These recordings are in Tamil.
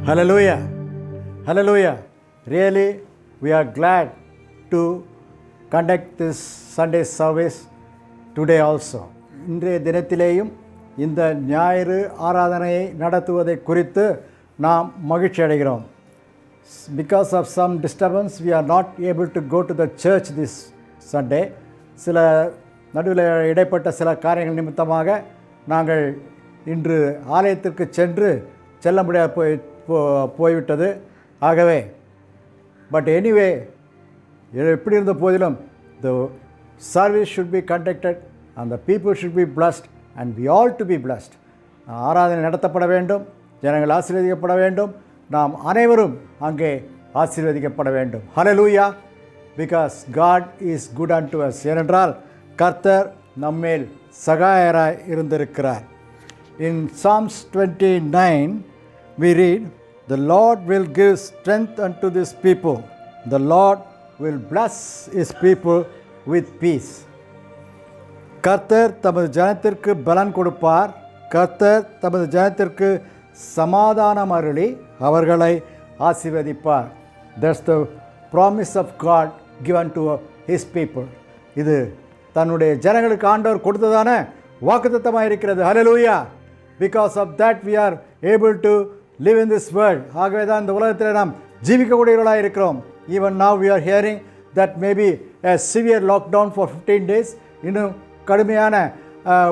Hallelujah. Hallelujah. Really, we are glad to conduct this Sunday service today also. இன்றைய தினத்திலேயும் இந்த ஞாயிறு ஆராதனையை நடத்துவதை குறித்து நாம் மகிழ்ச்சி அடைகிறோம். Because of some disturbance, we are not able to go to the church this Sunday. சில நடுவில் இடைப்பட்ட சில காரியங்கள் நிமித்தமாக நாங்கள் இன்று ஆலயத்திற்கு செல்ல முடியாது போய்விட்டது. ஆகவே பட் எனிவே எப்படி இருந்த போதிலும் the service should be conducted and the people should be blessed and we all to be blessed. ஆராதனை நடத்தப்பட வேண்டும், ஜனங்கள் ஆசீர்வதிக்கப்பட வேண்டும், நாம் அனைவரும் அங்கே ஆசீர்வதிக்கப்பட வேண்டும். Hallelujah, because God is good unto us. ஏனென்றால் கர்த்தர் நம்மேல் சகாயராய் இருந்திருக்கிறார். In Psalms 29 we read, the Lord will give strength unto this people. The Lord will bless his people with peace. கர்த்தர் தமது ஜனத்திற்கு பலன் கொடுப்பார். கர்த்தர் தமது ஜனத்திற்கு சமாதானம் அருளி அவர்களை ஆசீர்வதிப்பார். That's the promise of God given to his people. இது தன்னுடைய ஜனங்களுக்கு ஆண்டவர் கொடுத்ததான வாக்குத்தத்தமாக இருக்கிறது. Hallelujah. Because of that we are able to live in this world. ஆகவே தான் இந்த உலகத்தில் நாம் ஜீவிக்கக்கூடியவர்களாக இருக்கிறோம். Even now we are hearing that maybe a severe lockdown for 15 days. இன்னும் கடுமையான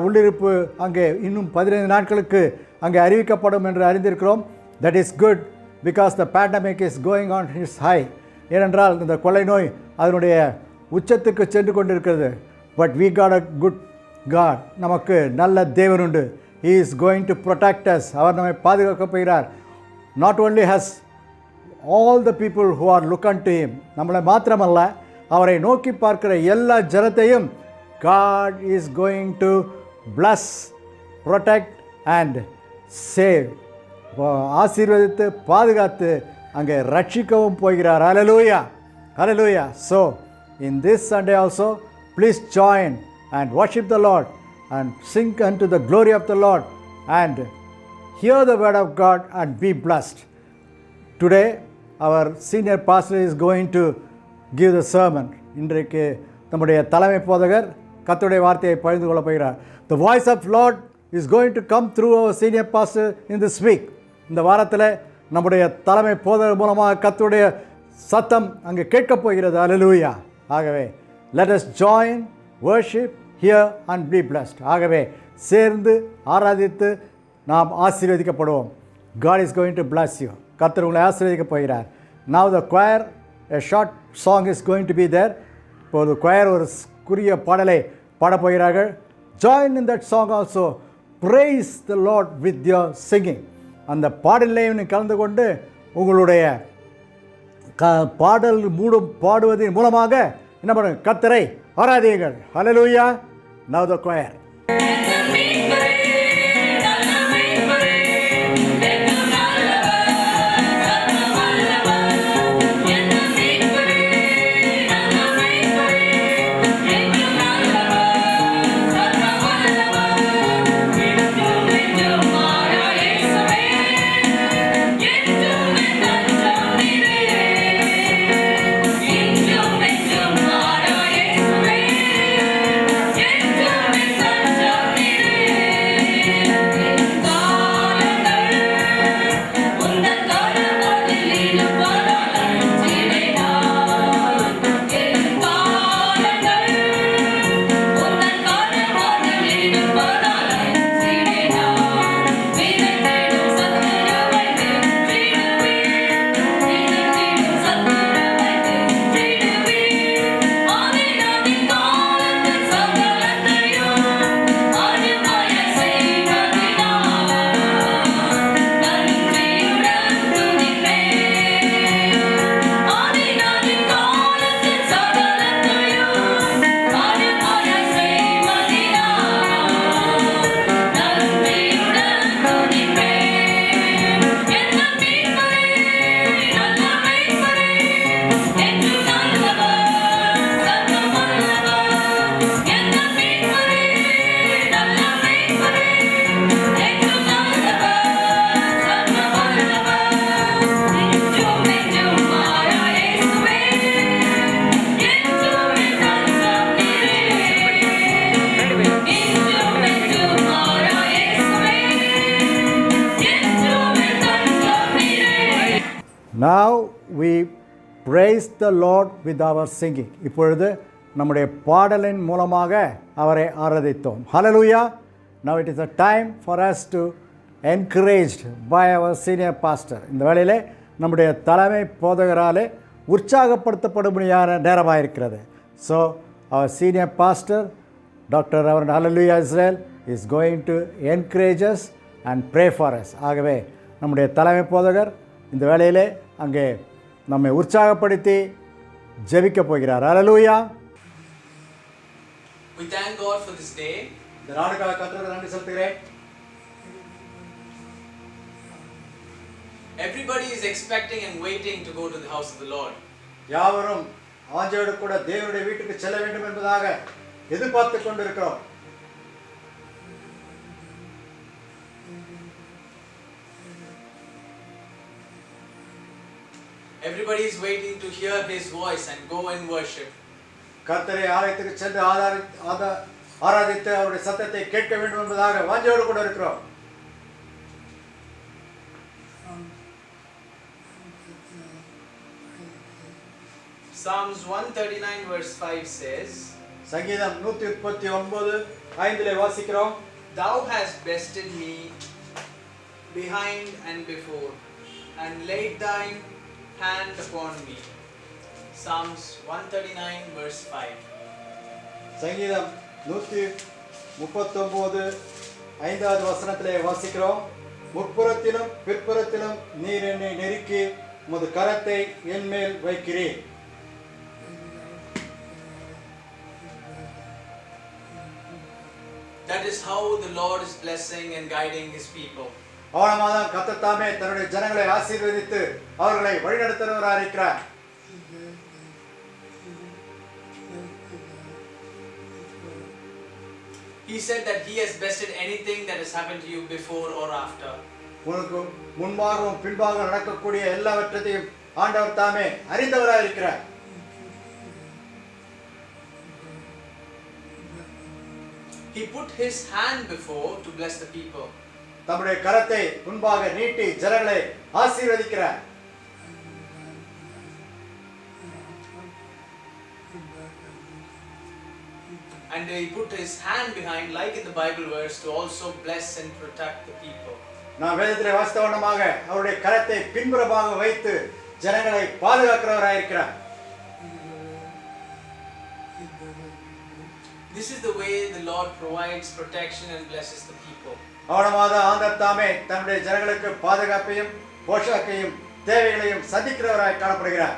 உள்ளிருப்பு அங்கே இன்னும் 15 நாட்களுக்கு அங்கே அறிவிக்கப்படும் என்று அறிந்திருக்கிறோம். That is good because the pandemic is going on its high. ஏனென்றால் இந்த கொள்ளை நோய் அதனுடைய உச்சத்துக்கு சென்று கொண்டிருக்கிறது. But we got a good God. நமக்கு நல்ல தேவன் உண்டு. He is going to protect us. அவர் நம்மை பாதுகாக்கப் போகிறார். Not only has all the people who are look unto him, நம்மளை மாத்திரமல்ல அவரை நோக்கி பார்க்கிற எல்லா ஜனத்தையும் God is going to bless, protect and save. ஆசீர்வதித்து பாதுகாத்து அங்கே ரட்சிக்கவும் போகிறார். Hallelujah. Hallelujah. So in this Sunday also, please join and worship the Lord and sing unto the glory of the Lord and hear the word of God and be blessed. Today our senior pastor is going to give the sermon. இன்றைக்கு நம்முடைய தலைமை போதகர் கர்த்தருடைய வார்த்தையை பகிர்ந்து கொள்ளப் போகிறார். The voice of Lord is going to come through our senior pastor in this week. இந்த வாரத்தில் நம்முடைய தலைமை போதகர் மூலமாக கர்த்தருடைய சத்தம் அங்கே கேட்கப் போகிறது. Hallelujah. ஆகவே let us join, worship, hear and be blessed. ஆகவே சேர்ந்து ஆராதித்து நாம் ஆசீர்வதிக்கப்படுவோம். God is going to bless you. கர்த்தர் உங்களை ஆசீர்வதிக்கப் போகிறார். Now the choir, a short song is going to be there. இப்போது choir ஒரு குறுகிய பாடலை பாடப் போகிறார்கள். Join in that song also. Praise the Lord with your singing. அந்த பாடலையும் கலந்து கொண்டு உங்களுடைய பாடல் பாடுவதன் மூலமாக என்ன பண்ணுங்க, கர்த்தரை ஆராதியுங்கள். Hallelujah. Now the choir. Thank you. Now we praise the Lord with our singing. இப்பொழுது நம்முடைய பாடலின் மூலமாக அவரை ஆராதித்தோம். Hallelujah. Now it is a time for us to encouraged by our senior pastor. இந்த வேளையிலே நம்முடைய தலைமை போதகராலே உற்சாகப்படுத்தப்படும்படியான நேரமாக இருக்கிறது. So our senior pastor, Dr. Reverend Hallelujah Israel, is going to encourage us and pray for us. ஆகவே நம்முடைய தலைமை போதகர் இந்த வேளையிலே அங்கே நம்மை உற்சாகப்படுத்தி ஜெபிக்க போகிறார். Hallelujah. We thank God for this day. இந்த நாளுக்காக கர்த்தருக்கு நன்றி செலுத்துகிறேன். Everybody is expecting and waiting to go to the house of the Lord. யாவரும் ஆஞ்சோடு கூட தேவனுடைய வீட்டுக்கு செல்ல வேண்டும் என்பதாக எதிர்பார்த்து கொண்டிருக்கிறோம். Everybody is waiting to hear his voice and go and worship. கர்த்தரை ஆலயத்துக்கு சென்று ஆராதித்து அவருடைய சத்தத்தை கேட்க வேண்டும் என்பதாக வாஞ்சையோடு கூட இருக்கிறோம். Psalms 139 verse 5 says, சங்கீதம் 139 5 வாசிக்கிறோம். Thou hast bested me behind and before, and laid thine hand upon me. Psalms 139 verse 5. சங்கீதம் 139 5வது வசனத்திலே வாசிக்கிறோம். முற்புறத்திலும் பிற்புறத்திலும் நீர் என்னை நெருக்கி உமது கரத்தை என் மேல் வைக்கிறீர். That is how the Lord is blessing and guiding his people. அவனமாதான் கர்த்தர் தாமே தன்னுடைய ஜனங்களை ஆசீர்வதித்து அவர்களை வழிநடத்துகிறவராக இருக்கிறார். He said that he has bested anything that has happened to you before or after. உனக்கு முன்பாகவும் பின்பாக நடக்கக்கூடிய எல்லாவற்றையும் ஆண்டவர் தாமே அறிந்தவராக இருக்கிறார். He put his hand before to bless the people. தம்முடைய கரத்தை முன்பாக நீட்டி ஜனங்களை ஆசீர்வதிக்கிறார். And he put his hand behind, like in the Bible verse, to also bless and protect the people. நான் வேதத்திலே வாசித்தவண்ணமாக அவருடைய கரத்தை பின்புறமாக வைத்து ஜனங்களை பாதுகாக்கிறவராக இருக்கிறார். This is the way the Lord provides protection and blesses the people. அவனமாத ஆண்டவர் தாமே தம்முடைய ஜனங்களுக்கு பாதுகாப்பையும் போஷாக்கையும் தேவைகளையும் சந்திக்கிறவராய் காணப்படுகிறார்.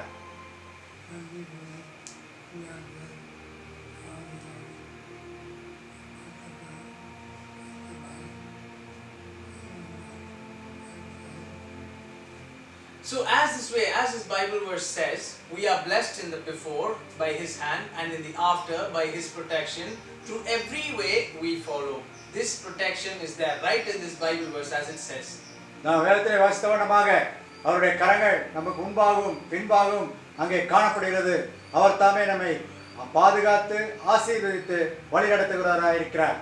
So as this Bible verse says, we are blessed in the before by his hand and in the after by his protection through every way we follow. This protection is there right in this Bible verse as it says. நான் வேதத்திலே வாசித்தவண்ணமாக அவருடைய கரங்கள் நமக்கு முன்பாகவும் பின்பாகவும் அங்கே காணப்படுகிறது. அவர் தாமே நம்மை பாதுகாத்து ஆசீர்வதித்து வழிநடத்துகிறவராக இருக்கிறார்.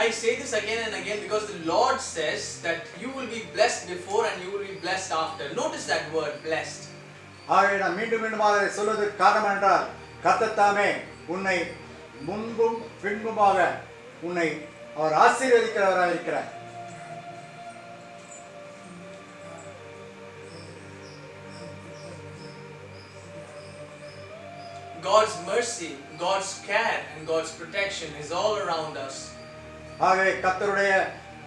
I say this again and again because the Lord says that you will be blessed before and you will be blessed after. Notice that word, blessed. ஆகவே நான் மீண்டும் மீண்டுமாக சொல்வதற்கு காரணம் என்றால் கர்த்தர் தாமே உன்னை முன்பும் பின்புமாக உன்னை அவர் ஆசீர்வதிக்கிறவராக இருக்கிறார். God's mercy, God's care and God's protection is all around us. ஆகவே கர்த்தருடைய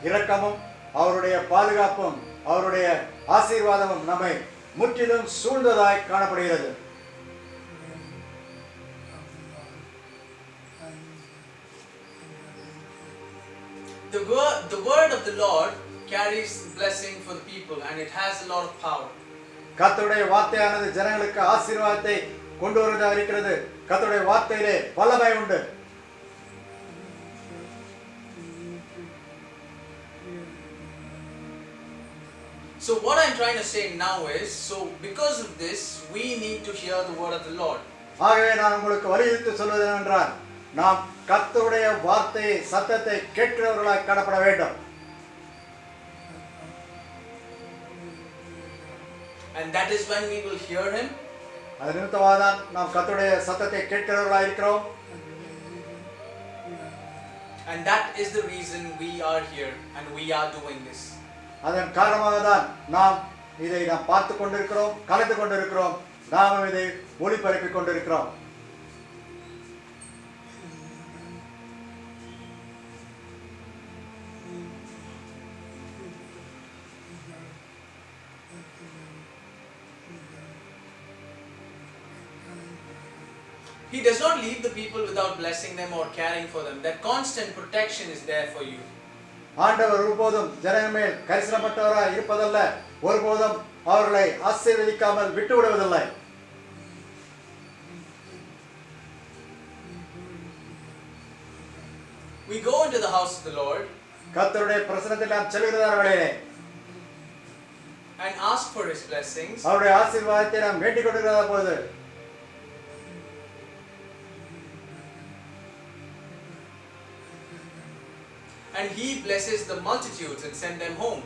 இரக்கமும் அவருடைய பாதுகாப்பும் அவருடைய ஆசீர்வாதமும் நம்மை முற்றிலும் சூழ்ந்ததாய் காணப்படுகிறது. The word of the Lord carries blessing for the people and it has a lot of power. கர்த்தருடைய வார்த்தையானது ஜனங்களுக்கு ஆசீர்வாதத்தை கொண்டு வருவதாக இருக்கிறது. கர்த்தருடைய வார்த்தையிலே வல்லமை உண்டு. So what I'm trying to say now is, so because of this, we need to hear the word of the Lord. ஆகவே நான் உங்களுக்கு வலியுறுத்தி சொல்வது என்னவென்றால் நாம் கர்த்தருடைய வார்த்தையை சத்தத்தை கேட்கிறவர்களாய் காணப்பட வேண்டும். And that is when we will hear him. அது நிமித்தமாக தான் நாம் கர்த்தருடைய சத்தத்தை கேட்கிறவர்களாய் இருக்கிறோம். And that is the reason we are here and we are doing this. அதன் காரணமாக தான் நாம் இதை பார்த்து கொண்டிருக்கிறோம், கலந்து கொண்டிருக்கிறோம், நாம் இதை ஒளிபரப்பிக் கொண்டிருக்கிறோம். He does not leave the people without blessing them or caring for them. That constant protection is there for you. ஆண்டவர் ஒருபோதும் ஜனங்கள் மேல் கரிசனப்பட்டவராய் இருப்பதல்ல, ஒருபோதும் அவர்களை ஆசீர்வதிக்காமல் விட்டுவிடுவதில்லை. We go into the house of the Lord கர்த்தருடைய பிரசன்னத்தில் நாம் செல்கிறவர்களே and ask for his blessings. அவருடைய ஆசீர்வாதத்தை நாம் வேண்டிக் கொண்டிருக்கிற போது and he blesses the multitudes and send them home.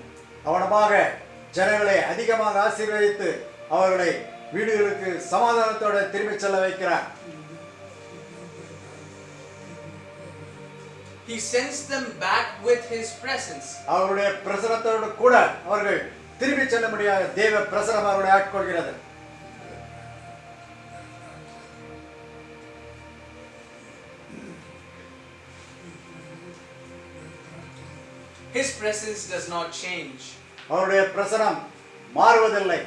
அவனமாக ஜனங்களை அதிகமாக ஆசீர்வதித்து அவர்களை வீடுகளுக்கு சமாதானத்தோடு திரும்பிச் செல்ல வைக்கிறார். He sends them back with his presence. அவருடைய பிரசன்னத்தோடு கூட அவர்கள் திரும்பிச் செல்ல முடியாத தேவ பிரசன்னம் அவர்களை ஆட்கொள்கிறது. His presence does not change. அவருடைய பிரசன்னம் மாறுவதில்லை.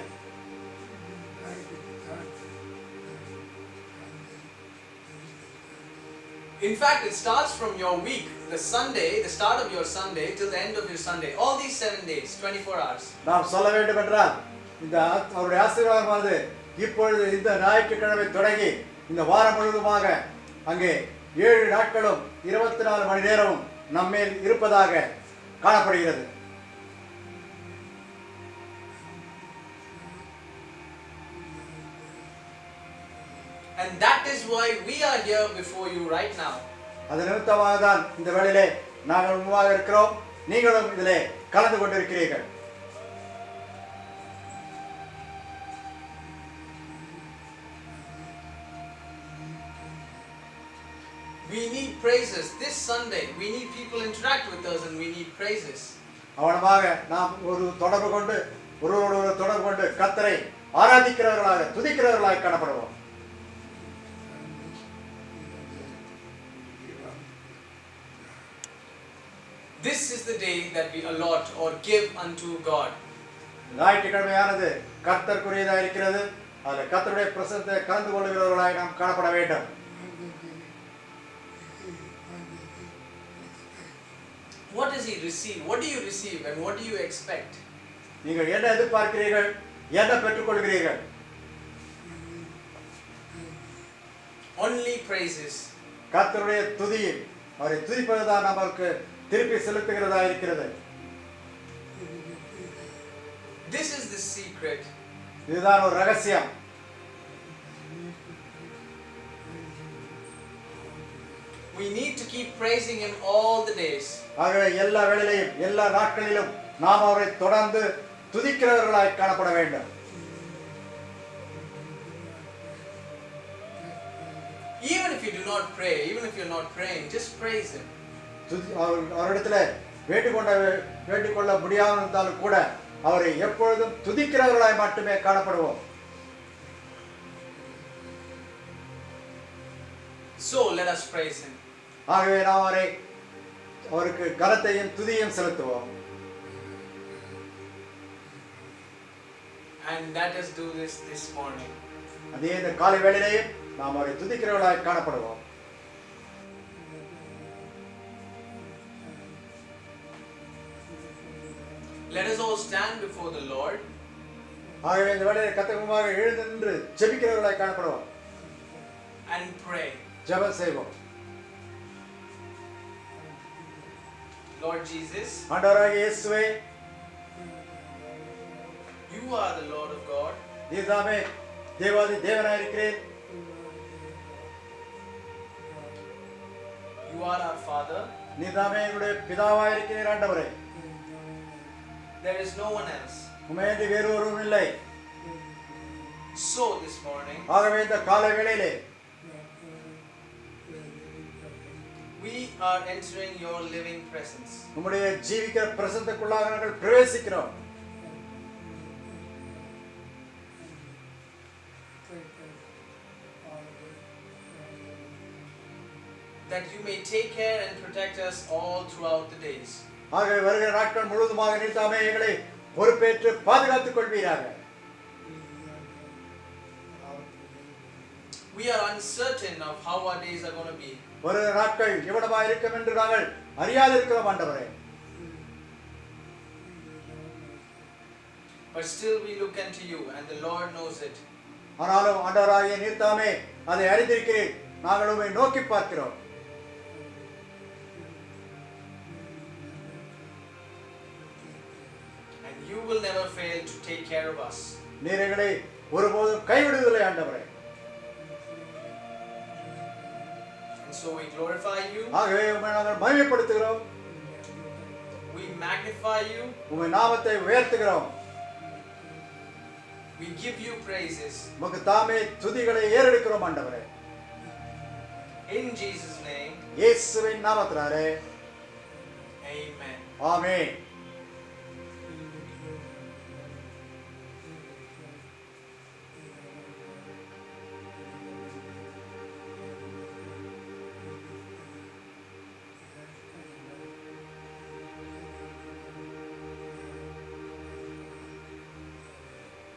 In fact, it starts from your week, the Sunday, the start of your Sunday till the end of your Sunday. All these 7 days, 24 hours. நாம் சொல்ல வேண்டும் என்றால் இந்த அவருடைய ஆசீர்வாதமானது இப்பொழுது இந்த ஞாயிற்றுக்கிழமை தொடங்கி இந்த வாரம் முழுவதுமாக அங்கே 7 நாட்களும் 24 மணி நேரமும் நம்மேல் இருப்பதாக காணப்படுகிறது. And that is why we are here before you right now. அது நிமித்தமாக தான் இந்த வேளையிலே நாங்கள் முன்பாக இருக்கிறோம், நீங்களும் இதிலே கலந்து கொண்டிருக்கிறீர்கள். We need praises. This Sunday, we need people interact with us and we need praises. அவனமாக நாம் ஒரு தொடர்பு கொண்டு ஒருவரோடு தொடர்பு கொண்டு கர்த்தரை ஆராதிக்கிறவர்களாக துதிக்கிறவர்களாக காணப்படுவோம். This is the day that we allot or give unto God. ஞாயிற்றுக்கிழமையானது கர்த்தருக்குரியதாக இருக்கிறது. அதில் கர்த்தருடைய பிரசன்னத்தை கலந்து கொள்கிறவர்களாக நாம் காணப்பட வேண்டும். What does he receive? What do you receive and what do you expect? நீங்கள் என்ன எதிர்பார்க்கிறீர்கள், என்ன பெற்றுக்கொள்கிறீர்கள்? Only praises. கர்த்தருடைய துதியை அவரை துதிப்பதுதான் நமக்கு திருப்பி செலுத்துகிறதா இருக்கிறது. This is the secret. இதுதான் ஒரு ரகசியம். We need to keep praising him all the days. ஆகவே எல்லா வேளையிலும் எல்லா நாட்களிலும் நாம் அவரை தொடர்ந்து துதிக்கிறவர்களாய் காணப்பட வேண்டும். Even if you do not pray, even if you're not praying, just praise him. அவரிடத்துல வேண்டிக்கொள்ள முடியாமல் இருந்தாலும் கூட அவரை எப்பொழுதும் துதிக்கிறவர்களாய் மட்டுமே காணப்படுவோம். So let us praise him. ஆகவே நாம் அவருக்கு கனத்தையும் துதியையும் செலுத்துவோம். And let us do this morning. அதே இந்த காலை வேளையிலேயும் நாம் அவரை துதிக்கிறவர்களாய் காணப்படுவோம். Let us all stand before the Lord. ஆகவே இந்த வேளையிலே கர்த்தருக்கு முன்பாக எழுந்து நின்று ஜெபிக்கிறவர்களாய் காணப்படுவோம். And pray. ஜெபம் செய்வோம். Lord Jesus, ஆண்டவராகிய இயேசுவே, you are the Lord of God. நீர்தாமே தேவாதி தேவனாய் இருக்கிறீர். are our Father. நீர் தாமே எங்களுடைய பிதாவாய் இருக்கிறீர் ஆண்டவரே. There is no one else. உம்மையன்றி வேறு ஒருவரும் இல்லை. So this morning, ஆகவே இந்த காலை வேளையிலே we are entering your living presence. உம்முடைய ஜீவிக்கிற பிரசன்னத்துக்குள்ளாக நாங்கள் பிரவேசிக்கிறோம். That you may take care and protect us all throughout the days. ஆகவே வருகிற நாட்கள் முழுவதுமாக நீர் தாமே எங்களை பொறுப்பேற்று பாதுகாத்துக் கொள்வீராக. We are uncertain of how our days are going to be. வருகிற நாட்கள் எவ்வளவாக இருக்கும் என்று நாங்கள் அறியாதிருக்கிறோம் ஆண்டவரே. But still we look unto you and the Lord knows it. ஆனாலும் ஆண்டவராகிய நீர் தாமே அதை அறிந்திருக்கிறீர். நாங்கள் உம்மை நோக்கி பார்க்கிறோம். And you will never fail to take care of us. நீர் எங்களை ஒருபோதும் கைவிடுவதில்லை ஆண்டவரே. And so we glorify you. ஆகவே உம்மை நாங்கள் மகிமைப்படுத்துகிறோம். We magnify you. உம்மை நாமத்தை உயர்த்துகிறோம். We give you praises. உமக்கு தாமே துதிகளை ஏறெடுக்கிறோம் ஆண்டவரே. In Jesus' name. இயேசுவின் நாமத்தினாலே. Amen. ஆமென்.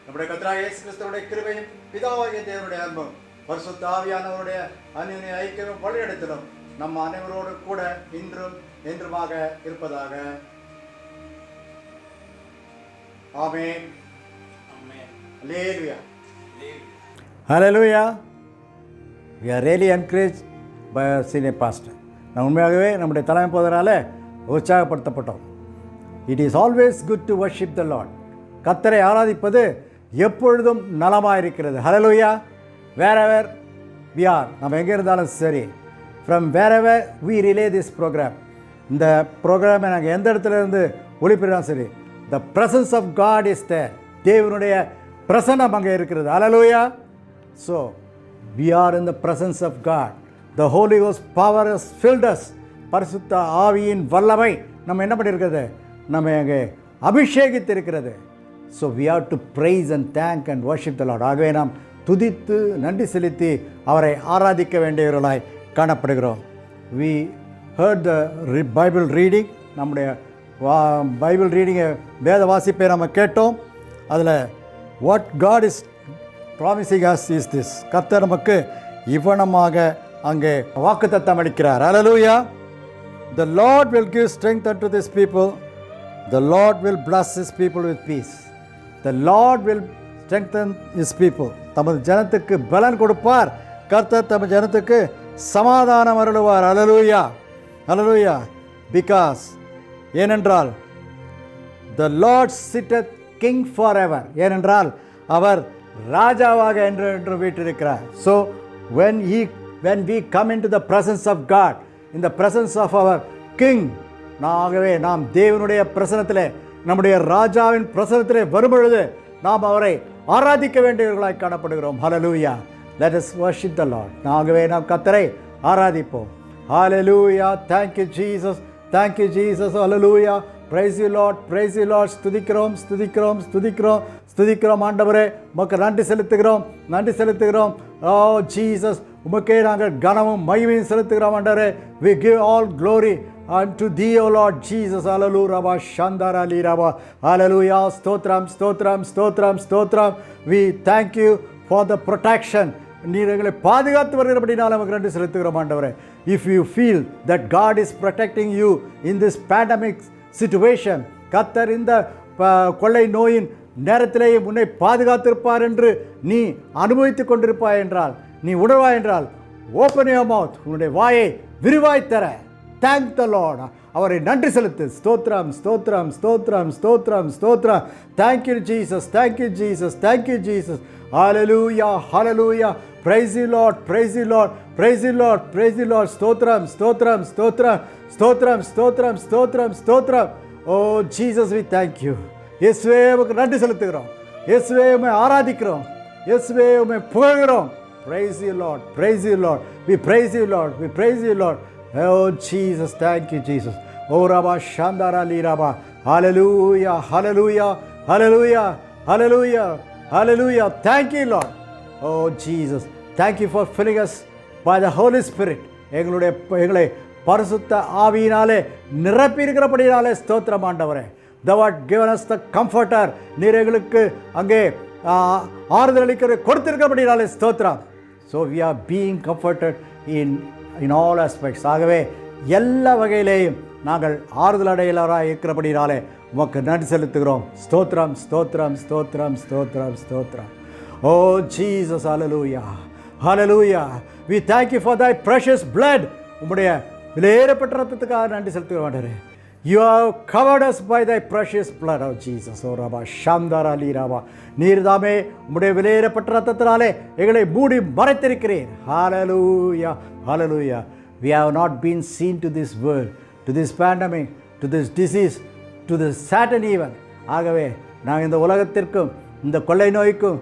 நம்முடைய கர்த்தராகிய இயேசு கிறிஸ்துவுடைய கிருபையும் பிதாவாகிய தேவனுடைய அன்பும் பரிசுத்த ஆவியானவருடைய அன்யோன்ய ஐக்கியமும் வழிநடத்தலும் நம் அனைவரோடு கூட இன்றும் என்றுமாக இருப்பதாக. ஆமென். Amen. Hallelujah. Hallelujah. Hallelujah. We are really encouraged by our senior pastor. நாம் உண்மையாகவே நம்முடைய தலைமை போதனால உற்சாகப்படுத்தப்பட்டோம். It is always good to worship the Lord. கர்த்தரை ஆராதிப்பது எப்பொழுதும் நலமாயிருக்கிறது. Hallelujah. Wherever we are, நம்ம எங்கே இருந்தாலும் சரி, from wherever we relay this program, இந்த ப்ரோக்ராமை நாங்கள் எந்த இடத்துல இருந்து ஒளிபரப்பினாலும் சரி, the presence of God is there. தேவனுடைய பிரசன்னம் அங்கே இருக்கிறது. Hallelujah. So we are in the presence of God. The Holy Ghost power has filled us. பரிசுத்த ஆவியின் வல்லமை நம்ம என்ன பண்ணியிருக்கிறது, நம்ம அங்கே அபிஷேகித்திருக்கிறது. So we have to praise and thank and worship the Lord. ஆகவே நாம் துதித்து நன்றி செலுத்தி அவரை ஆராதிக்க வேண்டியவர்களாய் காணப்படுகிறோம். We heard the Bible reading. நம்முடைய பைபிள் ரீடிங்கை வேத வாசிப்பை நம்ம கேட்டோம். அதில் what God is promising us is this. கர்த்தர் நமக்கு இவ்வனமாக அங்கே வாக்குத்தத்தம் அளிக்கிறார். Hallelujah. The Lord will give strength unto this people. The Lord will bless his people with peace. The Lord will strengthen his people. தமது ஜனத்துக்கு பலன் கொடுப்பார். கர்த்தர் தமது ஜனத்துக்கு சமாதானம் அருளுவார். Hallelujah. Hallelujah. Because ஏனென்றால் the Lord sitteth king forever. ஏனென்றால் அவர் ராஜாவாக என்று வீற்றிருக்கிறார். So when we come into the presence of God, in the presence of our king, ஆகவே நாம் தேவனுடைய பிரசன்னத்திலே, நம்முடைய ராஜாவின் பிரசன்னத்திலே வரும்பொழுது நாம் அவரை ஆராதிக்க வேண்டியவர்களாய் காணப்படுகிறோம். Hallelujah. Let us worship the Lord. ஆகவே நாம் கர்த்தரை ஆராதிப்போம். Hallelujah. Thank you Jesus. Thank you Jesus. Hallelujah. Praise you Lord. Praise you Lord. ஸ்துதிக்கிறோம் ஸ்துதிக்கிறோம் ஸ்துதிக்கிறோம் ஸ்துதிக்கிறோம் ஆண்டவரே. உமக்கு நன்றி செலுத்துகிறோம் நன்றி செலுத்துகிறோம். Oh Jesus, உமக்கே நாங்கள் கனமும் மகிமையும் செலுத்துகிறோம் ஆண்டவரே. We give all glory unto thee, O Lord Jesus. Hallelujah. Rabba Shandara Li Rabba. Hallelujah. Stotram, stotram, stotram, stotram. We thank you for the protection. நீர் எங்களை பாதுகாத்து வருகிறபடினால் நமக்கு நன்றி செலுத்துகிறோம் ஆண்டவரே. If you feel that God is protecting you in this pandemic situation, கர்த்தர் இந்த கொள்ளை நோயின் நேரத்திலேயே உன்னை பாதுகாத்திருப்பார் என்று நீ அனுபவித்துக் கொண்டிருப்பாய் என்றால், நீ உணர்வாய் என்றால், ஓப்பன் யுவர் மவுத், உன்னுடைய வாயை விரிவாய் தர. Thank the lord. அவரை நன்றி செலுத்து. ஸ்தோத்ரம் ஸ்தோத்ரம் ஸ்தோத்ரம் ஸ்தோத்ரம் ஸ்தோத்ரம். Thank you Jesus, thank you Jesus, thank you Jesus. Hallelujah, hallelujah. praise you Lord, praise you Lord, praise you Lord, praise you Lord. ஸ்தோத்திரம் ஸ்தோத்திரம் ஸ்தோத்திரம் ஸ்தோத்திரம் ஸ்தோத்திரம் ஸ்தோத்திரம் ஸ்தோத்திரம். Oh Jesus, we thank you. இயேசுவே உமக்கு நன்றி செலுத்துகிறோம். இயேசுவே உம்மை ஆராதிக்கிறோம். இயேசுவே உம்மை புகழ்கிறோம். Praise you Lord, praise you Lord. We praise you Lord, we praise you Lord. Oh Jesus, thank you Jesus. Oh Rabba Shandara Li Rabba. Hallelujah, hallelujah, hallelujah, hallelujah, hallelujah. Thank you Lord. Oh Jesus, thank you for filling us by the Holy Spirit. எங்களை பரிசுத்த ஆவியினாலே நிரப்பி இருக்கிறபடினாலே ஸ்தோத்திரம் ஆண்டவரே. Thou art given us the comforter. நீர் எங்களுக்கு அங்கே ஆறுதல் அளிக்கிற கொடுத்திருக்கிறபடினாலே ஸ்தோத்திரம். So we are being comforted in all aspects. ஆகவே எல்லா வகையிலேயும் நாங்கள் ஆறுதல் அடையலராக இருக்கிறபடினாலே உமக்கு நன்றி செலுத்துகிறோம். ஸ்தோத்திரம் ஸ்தோத்திரம் ஸ்தோத்திரம் ஸ்தோத்திரம் ஸ்தோத்திரம். Oh Jesus, hallelujah, hallelujah. We thank you for thy precious blood. உம்முடைய விலையேறப்பட்ட ரத்தத்துக்காக நன்றி செலுத்துகிறோம் ஆண்டவரே. You have covered us by thy precious blood of Jesus. Oh Rabba Shandara Li Rabba. நீர் தாமே உம்முடைய விலையேறப்பட்ட ரத்தத்தினாலே எங்களை மூடி மறைத்திருக்கிறீர். Hallelujah, hallelujah. We have not been seen to this world, to this pandemic, to this disease, to this Satan even. ஆகவே நாங்கள் இந்த உலகத்திற்கும் இந்த கொள்ளை நோய்க்கும்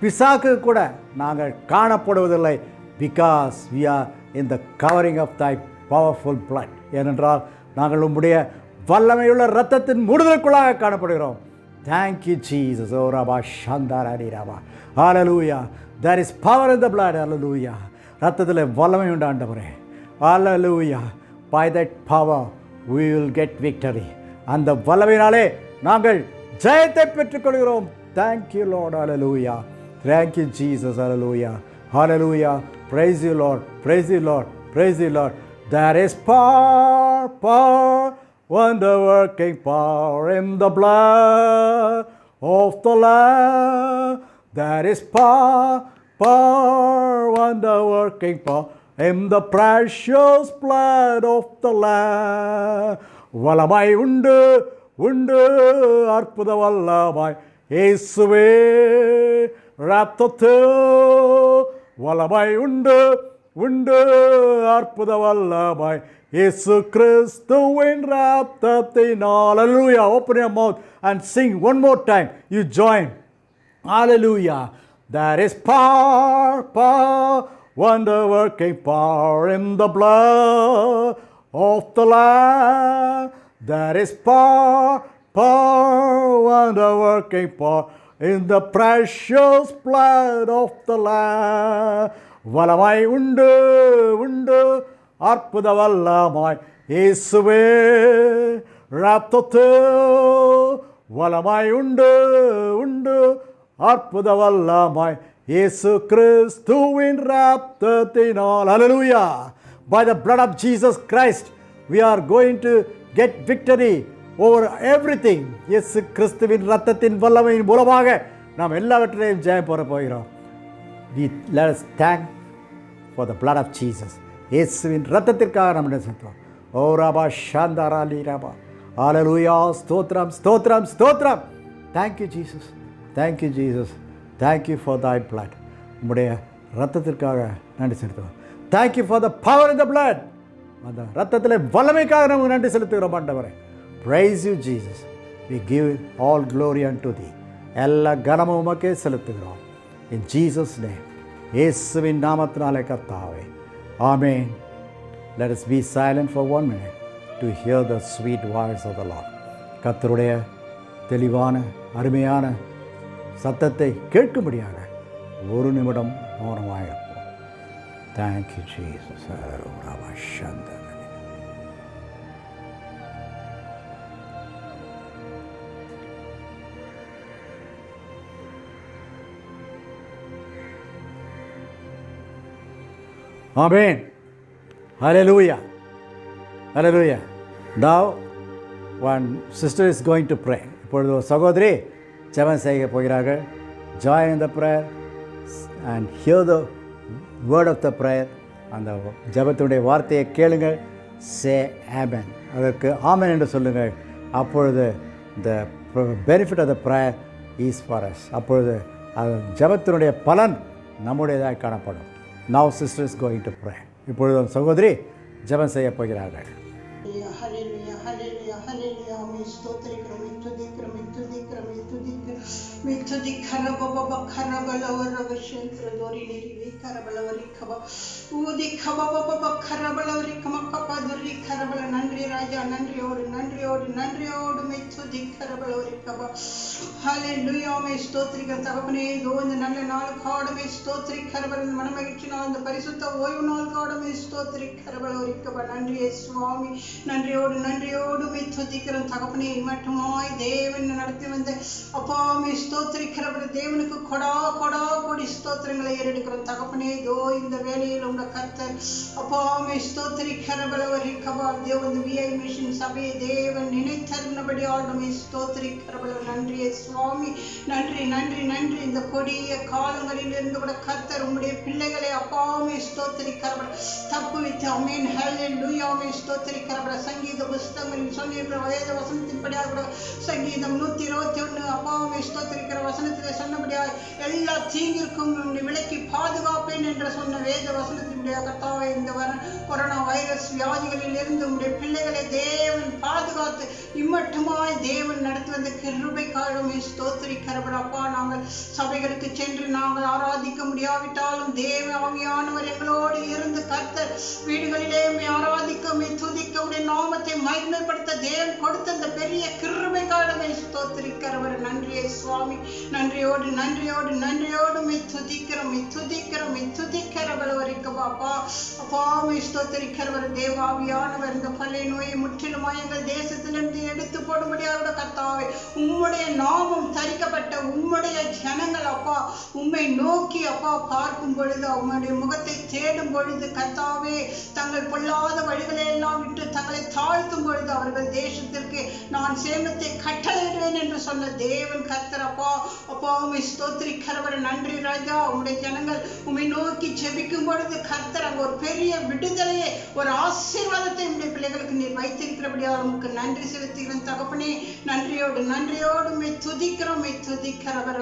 பிசாக்கு கூட நாங்கள் காணப்படுவதில்லை. Because we are in the covering of thy powerful blood. ஏனென்றால் நாங்கள் உம்முடைய வல்லமையுள்ள இரத்தத்தின் மூடுதலுக்குள்ளாக காணப்படுகிறோம். Thank you Jesus. Oh Rabba Shandara Li Rabba. Hallelujah. There is power in the blood. Hallelujah. இரத்தத்தில் வல்லமை உண்டு ஆண்டவரே. Hallelujah. By that power we will get victory. அந்த வல்லமையினாலே நாங்கள் ஜெயத்தை பெற்றுக்கொள்கிறோம். Thank you Lord. Hallelujah. Thank you Jesus. Hallelujah. Hallelujah. Praise you Lord. Praise you Lord. Praise you Lord. There is power, power, wonder-working power in the blood of the Lamb. There is power, power, wonder-working power in the precious blood of the Lamb. வல்லமை உண்டு உண்டு அற்புத வல்லமாய் இயேசுவே இரத்தத்தில் வல்லமை உண்டு உண்டு அற்புத வல்லமாய் இயேசு கிறிஸ்துவின் இரத்தத்தினால். Hallelujah. Open your mouth and sing one more time. You join. Hallelujah. There is power, power, wonder-working power in the blood of the Lamb. There is power, power, wonder-working power in the precious blood of the Lamb. வல்லமை உண்டு உண்டு அற்புத வல்லமாய் இயேசுவே இரத்தத்தில். வல்லமை உண்டு உண்டு அற்புத வல்லமாய் இயேசு கிறிஸ்துவின் இரத்தத்தினால். Hallelujah. By the blood of Jesus Christ we are going to get victory over everything. இயேசு கிறிஸ்துவின் இரத்தத்தின் வல்லமையின் மூலமாக நாம் எல்லாவற்றையும் ஜெயம் பெற போகிறோம். Let us thank for the blood of Jesus. இயேசுவின் இரத்தத்திற்காக நாம் செலுத்துவோம். ஓ ராபா ஷாந்தாரா லீ ராபா. ஹல்லேலூயா. ஸ்தோத்திரம் ஸ்தோத்திரம் ஸ்தோத்திரம். Thank you Jesus. Thank you Jesus. Thank you for thy blood. உம்முடைய இரத்தத்திற்காக நன்றி செலுத்துவோம். Thank you for the power in the blood. அந்த இரத்தத்தில் வல்லமைக்காக நமக்கு நன்றி செலுத்துகிறோம் ஆண்டவரே. Praise you Jesus. We give all glory unto thee. எல்லா கனமும் உமக்கே செலுத்துகிறோம். In Jesus name. இயேசுவின் நாமத்தினாலே கர்த்தாவே. Amen. Let us be silent for 1 minute to hear the sweet voice of the Lord. கர்த்தருடைய தெளிவான அருமையான சத்தத்தை கேட்கும்படியாக 1 நிமிடம் மௌனமாக இருப்போம். Thank you Jesus. Amen. Hallelujah. Hallelujah. Now one sister is going to pray. இப்பொழுது ஒரு சகோதரி ஜெபம் செய்ய போகிறார்கள். Join in the prayer and hear the word of the prayer. அந்த ஜெபத்துடைய வார்த்தையை கேளுங்கள். Say amen. அதற்கு ஆமென் என்று சொல்லுங்கள். அப்பொழுது the benefit of the prayer is for us. அப்பொழுது ஜெபத்தினுடைய பலன் நம்முடையதாக காணப்படும். Now sister is going to pray. இப்பொழுது சகோதரி ஜெபம் செய்ய போகிறார்கள். ஹல்லேலூயா ஹல்லேலூயா ஹல்லேலூயா மே ஸ்தோத்திரிக்கிறோம் நன்றி ராஜா நன்றியோடு நன்றியோடு நன்றியோடு மே துதிக்கிறவளவரிக்கபா ஹல்லேலூயா மே ஸ்தோத்திரிக்கிறோம் தகப்பனே இதோ இந்த நல்ல நாளுக்காக மே ஸ்தோத்திரிக்கிறவள் மனமகிழ்ச்சி நாள் இந்த பரிசுத்த ஓய்வு நாளுக்காக மே ஸ்தோத்திரிக்கிறவளவரிக்கபா நன்றியே சுவாமி நன்றியோடு நன்றியோடு மே துதிக்கிறோம் தகப்பனே மட்டுமாய் தேவன் நடத்தி வந்த அப்பா மே ஸ்தோத்திரிக்கிறவர் தேவனுக்கு கொடா கொடா கொடி ஸ்தோத்திரங்களை ஏறெடுக்கிறோம் தகப்பனே இதோ இந்த வேளையில் உங்க கர்த்தர் அப்பா மே ஸ்தோத்திரிக்கிறவளவரிக்கபா தேவன் விஐ மிஷன் சபையை தேவன் நினைத்தருனபடியால் மே ஸ்தோத்திரிக்கிறவளவர் நன்றியே சுவாமி நன்றி நன்றி நன்றி இந்த கொடிய காலங்களில் இருந்து கூட கர்த்தர் உங்களுடைய பிள்ளைகளை அப்பாவுமே ஸ்தோத்திரிக்கிறவர் தப்பு வைத்து அமேன் ஹல்லேலூயா மே ஸ்தோத்திரிக்கிறவர் சங்கீத புஸ்தகங்களில் சொல்லியிருக்கிற வேத வசனத்தின்படியாக கூட சங்கீதம் 121 அப்பாவுமே ஸ்தோத்திரிக்கிற வசனத்திலே சொன்னபடியாக எல்லா தீங்கிற்கும் விலக்கி பாதுகாப்பேன் என்று சொன்ன வேத வசனத்தினுடைய கர்த்தாவே இந்த கொரோனா வைரஸ் வியாதிகளில் இருந்து உங்களுடைய பிள்ளைகளை தேவன் பாதுகாத்து இம்மட்டுமாய் தேவன் நடத்தி வந்த கிருபைக்காக ஸ்தோத்திரிக்கிறவர் அப்பா நாங்கள் சபைகளுக்கு சென்று நாங்கள் ஆராதிக்க முடியாவிட்டாலும் தேவ ஆவியானவர் எங்களோடு இருந்து கர்த்தர் வீடுகளிலே ஆராதிக்க துதிக்க உடைய நாமத்தை மகிமைப்படுத்த தேவன் கொடுத்த அந்த பெரிய கிருபைக்காக ஸ்தோத்திரிக்கிறவர் நன்றியே சுவாமி நன்றியோடு நன்றியோடு நன்றியோடு துதிக்கிறவர் வரைக்கும் அப்பா அப்பாவை ஸ்தோத்திரிக்கிறவர் தேவாவியானவர் இந்த கொள்ளை நோயை முற்றிலுமாய் எங்கள் தேசத்திலிருந்து எடுத்து போடும்படியாக கர்த்தாவே உம்முடைய நாமம் தரிக்கப்பட்ட உம்முடைய ஜனங்கள் அப்பா உம்மை நோக்கி அப்பா பார்க்கும் பொழுது உம்முடைய முகத்தை தேடும் பொழுது கர்த்தாவே தங்கள் பொல்லாத வழிகளை எல்லாம் விட்டு தங்களை தாழ்த்தும் பொழுது அவர்கள் தேசத்திற்கு நான் சேமத்தை கட்டளையிடுவேன் என்று சொன்ன தேவன் கர்த்தர் அப்பா அப்பா உம்மை ஸ்தோத்திரிக்கிறவர் நன்றி ராஜா உம்முடைய ஜனங்கள் உம்மை நோக்கி ஜெபிக்கும் பொழுது கர்த்தர் அங்க ஒரு பெரிய விடுதலையை ஒரு ஆசீர்வாதத்தை உம்முடைய பிள்ளைகளுக்கு நீர் வைத்திருக்கிறபடியால் உமக்கு நன்றி செலுத்துகிறேன் தகப்பனே நன்றியோடு நன்றியோடு துதிக்கிறோம் துதிக்கிறவர்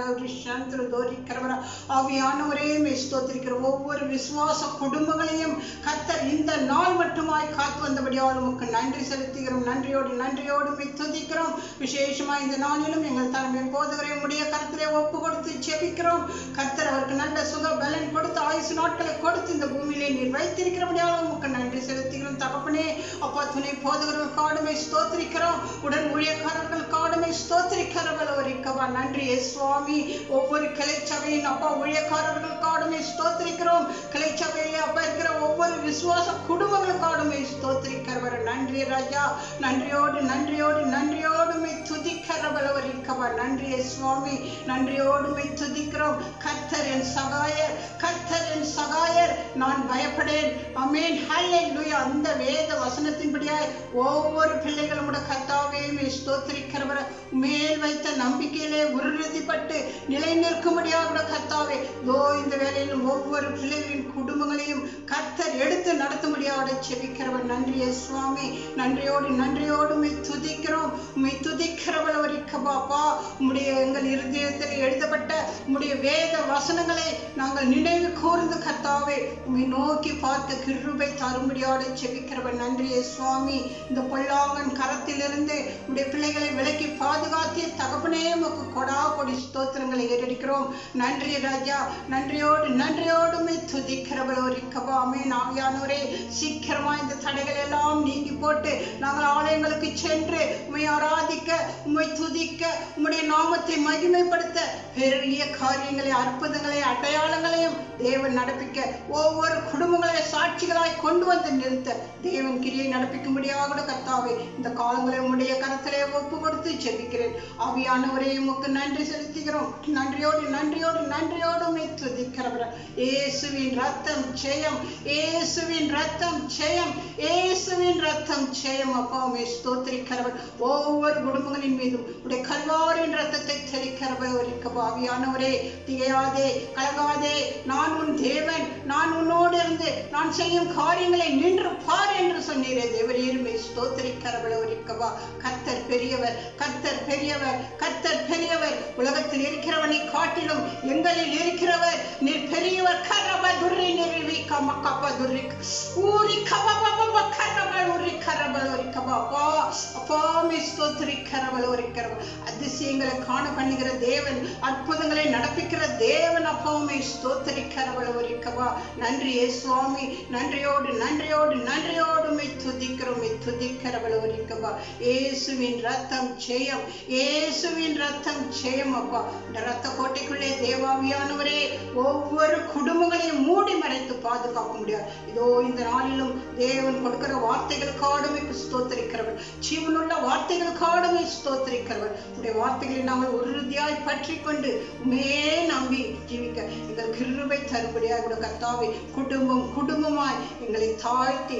தோரிக்கிறவர் ஆவியானவரே ஸ்தோத்திரிக்கிற ஒவ்வொரு விசுவாச குடும்பங்களையும் கர்த்தர் இந்த நாள் மட்டுமாய் காத்து வந்தபடியால் உமக்கு நன்றி செலுத்துகிறோம் நன்றியோடு நன்றியோடு துதிக்கிறோம் விசேஷமா இந்த நாளிலும் எங்கள் தலைமை போதுகிற உடைய கருத்திலே ஒப்பு கொடுத்து ஜெபிக்கிறோம் கர்த்தர் அவருக்கு நல்ல சுக பலன் கொடுத்து ஆயுசு நாட்களை கொடுத்து இந்த பூமியிலே நீர் வைத்திருக்கிறபடியால் உமக்கு நன்றி செலுத்துகிறோம் தகப்பனே அப்பா துணை போதுகிறவர்கள் காடுமை ஸ்தோத்திரிக்கிறோம் உடன் ஊழியக்காரர்கள் காடுமை ஸ்தோத்திரிக்கிறவர்கள் ஒரிக்கவா நன்றியே சுவாமி ஒவ்வொரு கிளைச்சபையின் அப்பா ஊழியக்காரர்கள் காடுமை ஸ்தோத்திரிக்கிறோம் கிளைச்சபையிலே அப்பா இருக்கிற ஒவ்வொரு விசுவாச குடும்பங்களும் காடுமை ஸ்தோத்திரிக்கிறவர் நன்றி ராஜா நன்றியோடு நன்றியோடு நன்றியோடு துதிக்கிறவர்கள் ஒரிக்கவா நன்றியே சுவாமி நன்றியோடு துதிக்கிறோம் கர்த்தர் என் சகாயர் கர்த்தர் என் சகாயர் நான் பயப்படேன் அமேன் ஹல்லேலூயா அந்த வேத வசனத்தின்படியாய் ஒவ்வொரு பிள்ளைகளும் கர்த்தாவே ஸ்தோத்திரிக்கிறவர் மேல் வைத்த நம்பிக்கையிலே உறுதிப்பட்டு நிலை நிற்கும்படியாக கர்த்தாவே தோ இந்த வேளையிலும் ஒவ்வொரு பிள்ளைகளின் குடும்பங்களையும் கர்த்தர் எடுத்து நடத்தும்படியாக செபிக்கிறவர் நன்றியே சுவாமி நன்றியோடு நன்றியோடு துதிக்கிறோம் துதிக்கிறவர் வரைக்கபாப்பா உம்முடைய எங்கள் இருதயத்தில் எழுதப்பட்ட உம்முடைய வேத வசனங்களை நாங்கள் நினைவு கூர்ந்து கர்த்தாவே உம்மை நோக்கி பார்க்க கிருபை தரும்படியாக செபிக்கிறவர் நன்றியே சுவாமி இந்த பொல்லாங்கன் கரத்திலிருந்து உடைய பிள்ளைகளை விலக்கி பாதுகாத்தி தகப்பனே உமக்கு கொடா கொடி ஸ்தோத்திரங்களை ஏறெடுக்கிறோம் நன்றி ராஜா நன்றியோடு நன்றியோடு துதிக்கிறவளோரிக்கபா ஆமென் ஆவியானவரே சீக்கிரமா இந்த தடைகள் எல்லாம் நீங்கி போட்டு நாங்கள் ஆலயங்களுக்கு சென்று உம்மை ஆராதிக்க உம்மை துதிக்க உம்முடைய நாமத்தை மகிமைப்படுத்த பெரிய காரியங்களை அற்புதங்களை அடையாளங்களையும் தேவன் நடப்பிக்க ஒவ்வொரு குடும்பங்களை சாட்சிகளாய் கொண்டு வந்து நிறுத்த தேவன் கிரியை நடப்பிக்கும்படியாக கர்த்தாவே இந்த காலங்களை உம்முடைய கரத்திலே ஒப்பு கொடுத்து ஜெபிக்கிறேன் ஆவியானவரே உமக்கு நன்றி செலுத்துகிறோம் நன்றியோடு நன்றியோடு நன்றியோடு துதிக்கிறவர் இயேசுவின் ரத்தம் ஜெயம் இயேசுவின் ரத்தம் ஜெயம் இயேசுவின் ரத்தம் ஜெயம் அப்பாவே ஸ்தோத்திரிக்கிறவர் ஒவ்வொரு குடும்பங்களின் மீதும் உடைய கல்வாரின் ரத்தத்தை தெளிக்கிறவர் ஆவியானவரே திகையாதே கலகாதே நான் உன் தேவன் நான் உன்னோடு இருந்து நான் செய்யும் காரியங்களை நின்று பார் என்று சொன்னீரே தேவரீருமே ஸ்தோத்திரிக்கிறவளோரிக்கவா. கர்த்தர் பெரியவர், கர்த்தர் பெரியவர், கர்த்தர் பெரியவர். உலகத்தில் இருக்கிறவனை காட்டிலும் எங்களில் இருக்கிறவர் நீர் பெரியவர். கரப துர்ரி நிறுவிக்க மக்கப்ப துர்ரி ஊரி கபபப கரபல் ஊரி கரபலோரிக்கவா. அப்பா அப்பாமே ஸ்தோத்திரிக்கிறவளோரிக்கிறவா. அதிசயங்களை காண பண்ணுகிற தேவன், அற்புதங்களை நடப்பிக்கிற தேவன், அப்பாவுமே ஸ்தோத்திரிக்கிறவளோரிக்கவா. நன்றியே சுவாமி, நன்றியோடு நன்றியோடு நன்றியோடு துதிக்கிறோம் துதிக்கிறவளோரிக்கவா. இயேசுவின் ரத்தம் ஜெயம், இயேசுவின் ரத்தம் ஜெயம். அப்பா இந்த ரத்த கோட்டைக்குள்ளே தேவாவியானவரே ஒவ்வொரு குடும்பங்களையும் மூடி மறைத்து பாதுகாக்க முடியாது. இதோ இந்த நாளிலும் தேவன் கொடுக்கிற வார்த்தைகளுக்காடுமே ஸ்தோத்திரிக்கிறவர், ஜீவனுள்ள வார்த்தைகளுக்காடுமே ஸ்தோத்திரிக்கிறவர். உடைய வார்த்தைகளை நாங்கள் உறுதியாய் பற்றி கொண்டு உமே நம்பி ஜீவிக்க எங்கள் கிருபை தரும்படியாக கூட கர்த்தாவே குடும்பம் குடும்பமாய் எங்களை தாழ்த்தி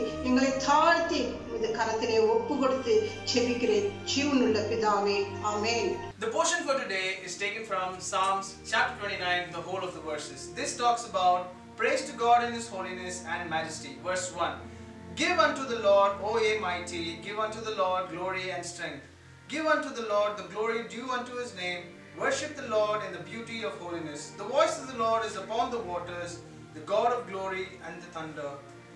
இந்த கரத்திலே ஒப்பு கொடுத்து செபிக்கிறேன் ஜீவனுள்ள பிதாவே, ஆமென். The portion for today is taken from Psalms chapter 29, the whole of the verses. This talks about praise to God in His holiness and majesty. Verse 1. Give unto the Lord, O ye mighty, give unto the Lord glory and strength. Give unto the Lord the glory due unto His name. Worship the Lord in the beauty of holiness. The voice of the Lord is upon the waters, the God of glory and the thunder.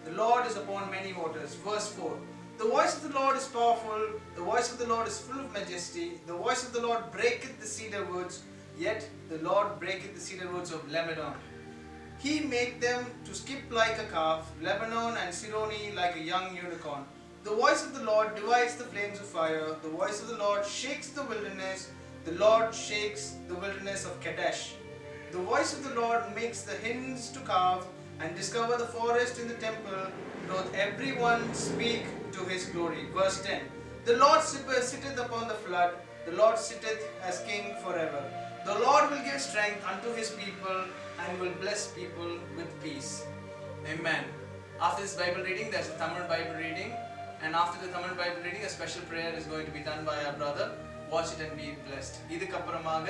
The Lord is upon many waters. Verse 4. The voice of the Lord is powerful, the voice of the Lord is full of majesty. The voice of the Lord breaketh the cedar woods, yet the Lord breaketh the cedar woods of Lebanon. He make them to skip like a calf, Lebanon and Sironi like a young unicorn. The voice of the Lord divides the flames of fire. The voice of the Lord shakes the wilderness. The Lord shakes the wilderness of Kadesh. The voice of the Lord makes the hinds to calve and discover the forest in the temple. Doth everyone speak to His glory. Verse 10. The Lord sitteth upon the flood. The Lord sitteth as King forever. The Lord will give strength unto His people and will bless people with peace. Amen. After this Bible reading, there's a Tamil Bible reading. And after the Tamil Bible reading, a special prayer is going to be done by our brother. Watch it and be blessed. இதுக்கப்புறமாக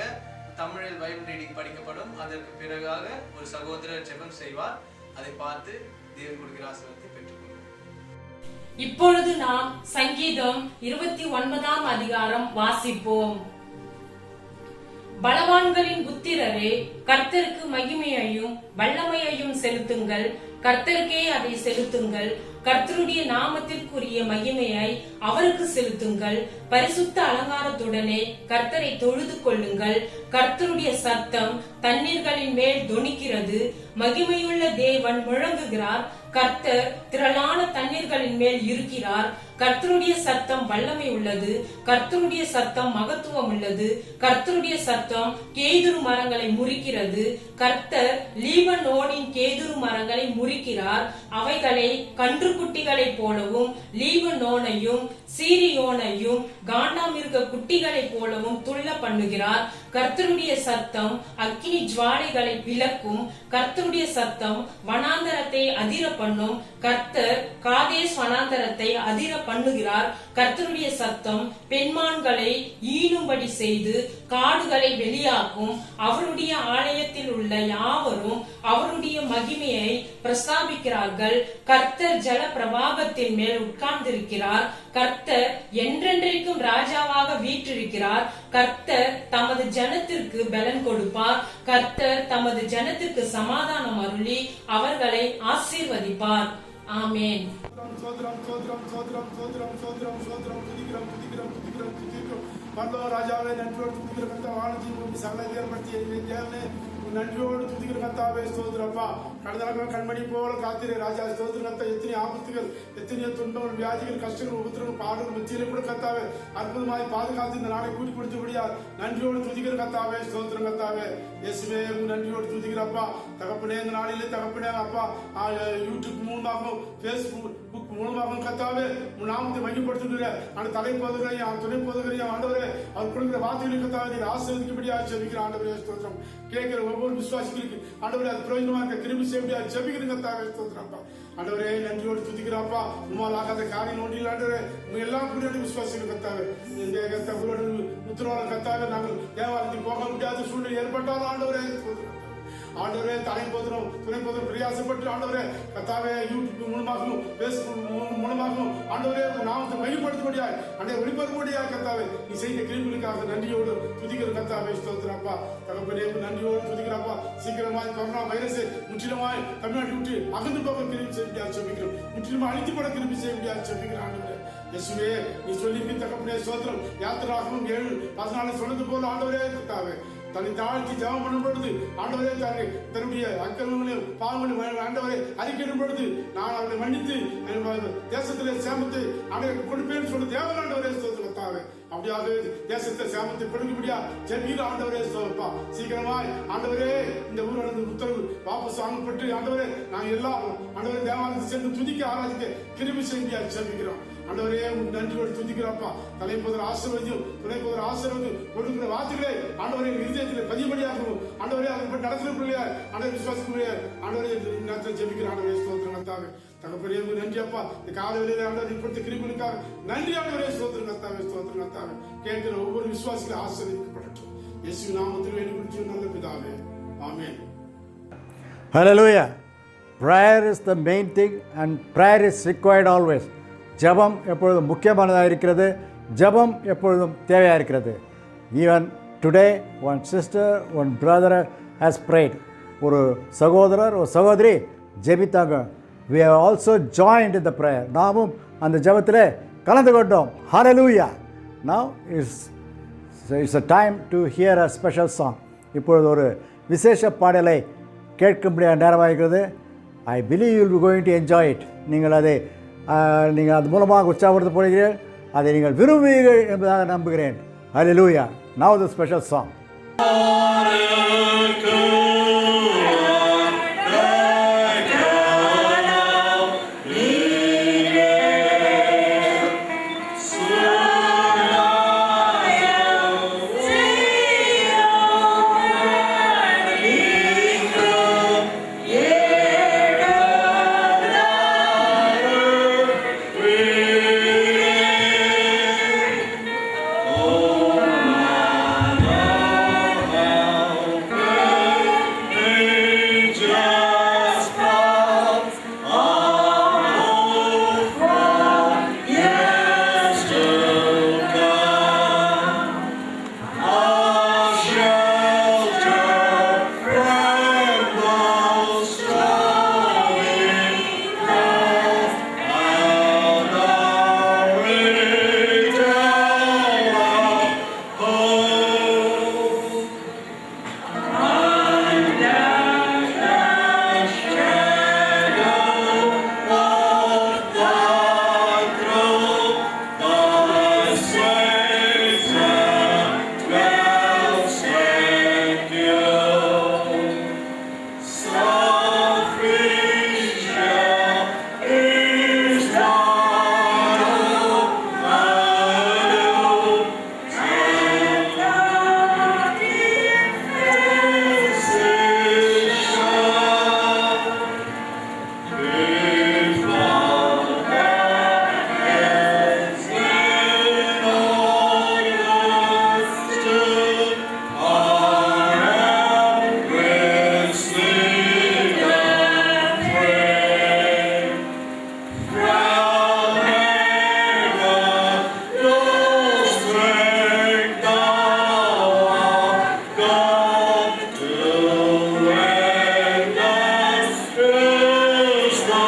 தமிழில் பைபிள் ரீடிங் படிக்கப்படும். அதற்கு பிறகாக ஒரு சகோதரர் ஜெபம் செய்வார். அதை பார்த்து தேவன் கொடுக்கிற ஆசீர்வாதத்தை பெற்றுக்கொள்வோம். இப்பொழுது நாம் சங்கீதம் 29ஆம் அதிகாரம் வாசிப்போம். பலவான்களின் புத்திரரே, கர்த்தருக்கு மகிமையையும் வல்லமையையும் செலுத்துங்கள். கர்த்தருக்கே அதை செலுத்துங்கள். கர்த்தருடைய நாமத்திற்குரிய மகிமையை அவருக்கு செலுத்துங்கள். பரிசுத்த அலங்காரத்துடனே கர்த்தரை தொழுது கொள்ளுங்கள். கர்த்தருடைய சத்தம் தண்ணீர்களின் மேல் தொனிக்கிறது. மகிமையுள்ள தேவன் முழங்குகிறார். கர்த்தர் திரளான தண்ணீர்களின் மேல் இருக்கிறார். கர்த்தருடைய சத்தம் வல்லமை உள்ளது. கர்த்தருடைய சத்தம் மகத்துவம் உள்ளது. கர்த்தருடைய சத்தம் கேதுரு மரங்களை முறிக்கிறது. கர்த்தர் லீபனோனின் கேதுரு மரங்களை முறிக்கிறார். அவைகளை கன்றுக்குட்டிகளைப் போலவும் லீபனோனையும் சீரியோனையும் காண்டாமிருக குட்டிகளைப் போலவும் துள்ள பண்ணுகிறார். கர்த்தருடைய சத்தம் அக்கினி ஜுவாலைகளை விலக்கும். கர்த்தருடைய சத்தம் வனாந்தரத்தை அதிர பண்ணும். கர்த்தர் காதேஸ் வனாந்தரத்தை அதிர பண்ணுகிறார். கர்த்தருடைய சத்தம் பெண்மான்களை ஈனும்படி செய்து காடுகளை வெளியாக்கும். அவருடைய ஆலயத்தில் உள்ள யாவரும் அவருடைய மகிமையை பிரஸ்தாபிக்கிறார்கள். கர்த்தர் ஜல பிரவாகத்தின் மேல் உட்கார்ந்திருக்கிறார். கர்த்தர் என்றென்றைக்கும் ராஜாவாக வீற்றிருக்கிறார். கர்த்தர் தமது ஜனத்திற்கு பலன் கொடுப்பார். கர்த்தர் தமது ஜனத்திற்கு சமாதானம் அருளி அவர்களை ஆசீர்வதிப்பார். ஆமென். ராஜாவே நன்றியோடு துதிக்கிற வானத்தின் பூமி சகல ஏற்படுத்திய தேவனே நன்றியோடு துதிக்கிற கத்தாவே ஸ்தோத்திரப்பா. கடந்த கண்மணி போல காத்திரே ராஜா ஸ்தோத்திர கத்தா. எத்தனை ஆபத்துகள், எத்தனையோ துன்பங்கள், வியாதிகள், கஷ்டங்கள், உபத்திரங்கள், பாடல் மத்தியிலே கூட கத்தாவே அற்புதமாய் பாதுகாத்து இந்த நாளை கூட்டி கொடுத்தபடியா நன்றியோடு துதிக்கிற கத்தாவே ஸ்தோத்திரம் கத்தாவே. இயேசுவே நன்றியோடு துதிக்கிறப்பா. தகப்பனே இந்த நாளிலே தகப்பனே அப்பா யூடியூப் மூலமாகவும் பேஸ்புக் மூலமாகவும் கத்தாவே நாமத்தை மையப்படுத்துகிற அந்த தலை போதுகளையும் துணை போதுகளையும் ஆண்டவரே அவர் கொடுக்கிற வார்த்தைகளை கத்தாவே நீங்க ஆசீர்வதிக்கப்படியா ஜெபிக்கிற ஆண்டவரே ஸ்தோத்திரம். கேட்கிற ஒவ்வொரு விசுவாசிகளுக்கு ஆண்டவரே அது பிரயோஜனமா இருக்க திரும்பி செய்யப்படியா ஜெபிக்கிற கத்தாவே ஸ்தோத்திரப்பா. ஆண்டவரே நன்றியோடு துதிக்கிறாப்பா. உமால் ஆகாத காரியம் ஒன்றில் ஆண்டவரே உங்க எல்லா கூடிய விசுவாசிகள் கத்தாவே உத்தரவாத கத்தாவே நாங்கள் தேவாலயத்துக்கு போக முடியாத சூழ்நிலை ஏற்பட்டாலும் ஆண்டவரே ஆண்டவரே தலை போதும் துணை போதும் பிரயாசப்பட்டு ஆண்டவரே கத்தாவே யூடியூப் மூலமாகவும் பேஸ்புக் மூலமாகவும் ஆண்டவரே நாமத்தை வெளிப்படுத்த முடியாது அன்றைய வெளிப்படுத்த முடியாது கத்தாவே நீ செய்த கிருமிகளுக்காக நன்றியோடு துதிக்கிற கத்தாவே ஸ்தோத்திரப்பா தகப்பனே நன்றியோடு துதிக்கிறப்பா சீக்கிரமாய் கொரோனா வைரஸ் முற்றிலுமாய் தமிழ்நாட்டை விட்டு அகன்று போக கிருமி செய்ய முடியாது சொல்லிக்கிறோம் முற்றிலுமா அழித்து போட கிருமி செய்ய முடியாது சொல்லிக்கிறேன் ஆண்டவரே இயேசுவே நீ சொல்லி தகப்பனே ஸ்தோத்திரம் யாத்திராகவும் 7:14 சொன்னது போல ஆண்டவரே கத்தாவே தன்னை தாழ்த்தி ஜெபம் பண்ணும் பொழுது ஆண்டவரே தன்னுடைய அக்கிரமங்களையும் பாவங்களையும் ஆண்டவரை அறிக்கையிடும் பொழுது நான் அவரை மன்னித்து தேசத்திலே சேமத்தை அவரை கொடுப்பேன்னு சொல்லி தேவன் ஆண்டவரே கத்தாவே அப்படியாக தேசத்தை சேமத்தை கொடுக்க ஜெபீர் ஆண்டவரே ஸ்தோத்திரப்பா சீக்கிரமாய் ஆண்டவரே இந்த ஊரான உத்தரவு வாபஸ் வாங்கப்பட்டு ஆண்டவரே நாங்கள் எல்லாம் ஆண்டவரே தேவாலயத்தை சென்று துதிக்க ஆராதிக்க கிருபை செய்ய முடியாது ஜெபிக்கிறோம் ஆண்டவரே நன்றியோடு துதிக்கிறப்பா தலைப்போதர் ஆசீர்வதியும் துணைப்போதர் ஆசீர்வதியும் கொடுக்கிற வார்த்தைகளை ஆண்டவரே இருதயத்தில் பதிபடியாகவும் ஆண்டவரே அதை நடத்துகிற பிள்ளையா ஆண்டவர் விசுவாசக்குரிய ஆண்டவரே நேரத்தில் ஜெபிக்கிற ஆண்டவரே ஸ்தோத்திரம் கர்த்தாவே தகப்பனே நன்றி அப்பா இந்த காலையிலே ஆண்டவர் இப்படி கிருபைக்காக நன்றி ஆண்டவரே ஸ்தோத்திரம் கர்த்தாவே கேட்கிற ஒவ்வொரு விசுவாசிகளும் ஆசீர்வதிக்கப்படட்டும் இயேசு நாமத்தில் வேண்டிக் நல்ல பிதாவே ஆமென். Hallelujah. Prayer is the main thing and prayer is required always. ஜெபம் எப்பொழுதும் முக்கியமானதாக இருக்கிறது, ஜெபம் எப்பொழுதும் தேவையாக இருக்கிறது. Even today one sister one brother has prayed. ஒரு சகோதரர் ஒரு சகோதரி ஜெபித்தாங்க. we have also joined in the prayer. நாமும் அந்த ஜெபத்தில் கலந்து கொண்டோம். Hallelujah. Now it's a time to hear a special song. இப்பொழுது ஒரு விசேஷ பாடலை கேட்கும்படியாக நேரமாக இருக்கிறது. I believe you will be going to enjoy it. நீங்கள் அது மூலமாக உற்சாகப்படுத்தப்படுகிறீர்கள், அதை நீங்கள் விரும்புவீர்கள் என்பதாக நம்புகிறேன். Hallelujah. Now the special song. Christ.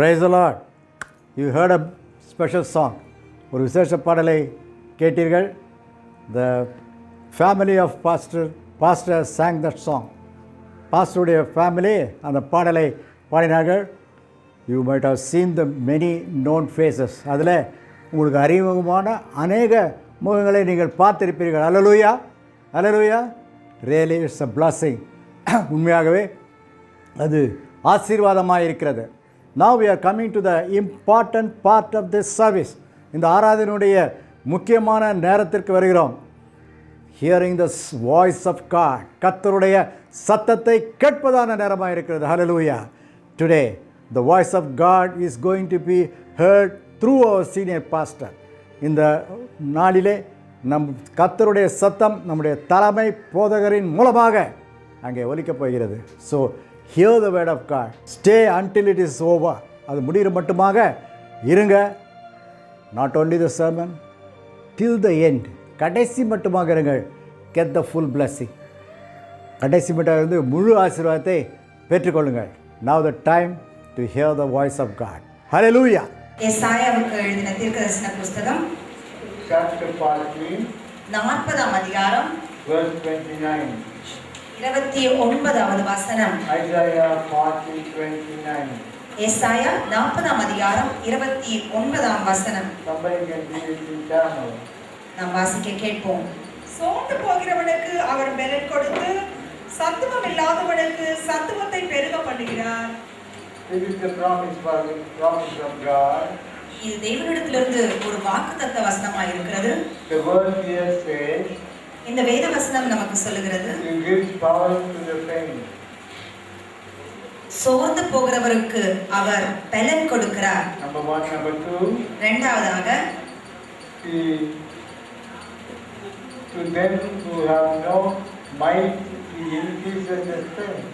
Praise the Lord. You heard a special song. ஒரு விசேஷ பாடலை கேட்டீர்கள். The family of pastor sang that song. பாஸ்டருடைய ஃபேமிலி அந்த பாடலை பாடினார்கள். You might have seen the many known faces. அதில் உங்களுக்கு அறிமுகமான அநேக முகங்களை நீங்கள் பார்த்திருப்பீர்கள். அல்லேலூயா, அல்லேலூயா. Really it's a blessing. உண்மையாகவே அது ஆசீர்வாதமாக இருக்கிறது. Now we are coming to the important part of this service. இந்த ஆராதனையுடைய முக்கியமான நேரத்திற்கு வருகிறோம். Hearing the voice of God. கர்த்தருடைய சத்தத்தை கேட்பதான நேரமாக இருக்கிறது. Hallelujah. Today the voice of God is going to be heard through our senior pastor. இந்த நாளிலே கர்த்தருடைய சத்தம் நம்முடைய தலைமை போதகரின் மூலமாக அங்கே ஒலிக்கப் போகிறது. So hear the word of God. Stay until it is over. அது முடிகிற மட்டுமாக இருங்க. Not only the sermon, till the end. கடைசி மட்டுமாக இருங்கள். Get the full blessing. கடைசி மட்டுமாக இருந்து முழு ஆசீர்வாதத்தை பெற்றுக்கொள்ளுங்கள். Now the time to hear the voice of God. Hallelujah. எசாயாவுக்கு எழுதின தீர்க்கதரிசன புத்தகம் chapter 40 40ஆம் அதிகாரம் verse 29. 29வது வசனம். Isaiah 40:29. எசாயா 40ஆம் அதிகாரம் 29ஆம் வசனம். Somebody can read it in Tamil. நாம் வாசிக்க கேட்போம். சோர்ந்து போகிறவனுக்கு அவர் பலன் கொடுத்து சத்துவம் இல்லாதவனுக்கு சத்துவத்தை பெருக பண்ணுகிறார். This is the promise of God. இது தேவனிடத்திலிருந்து ஒரு வாக்குத்தத்த வசனமாக இருக்கிறது. The word here says, இந்த வேத வசனம் நமக்கு சொல்லுகிறது, He gives power to the faint. சோர்ந்து போகிறவருக்கு அவர் பலன் கொடுக்கிறார். Number 1. Number 2, இரண்டாவதாக, to them who have no might, He increases their strength.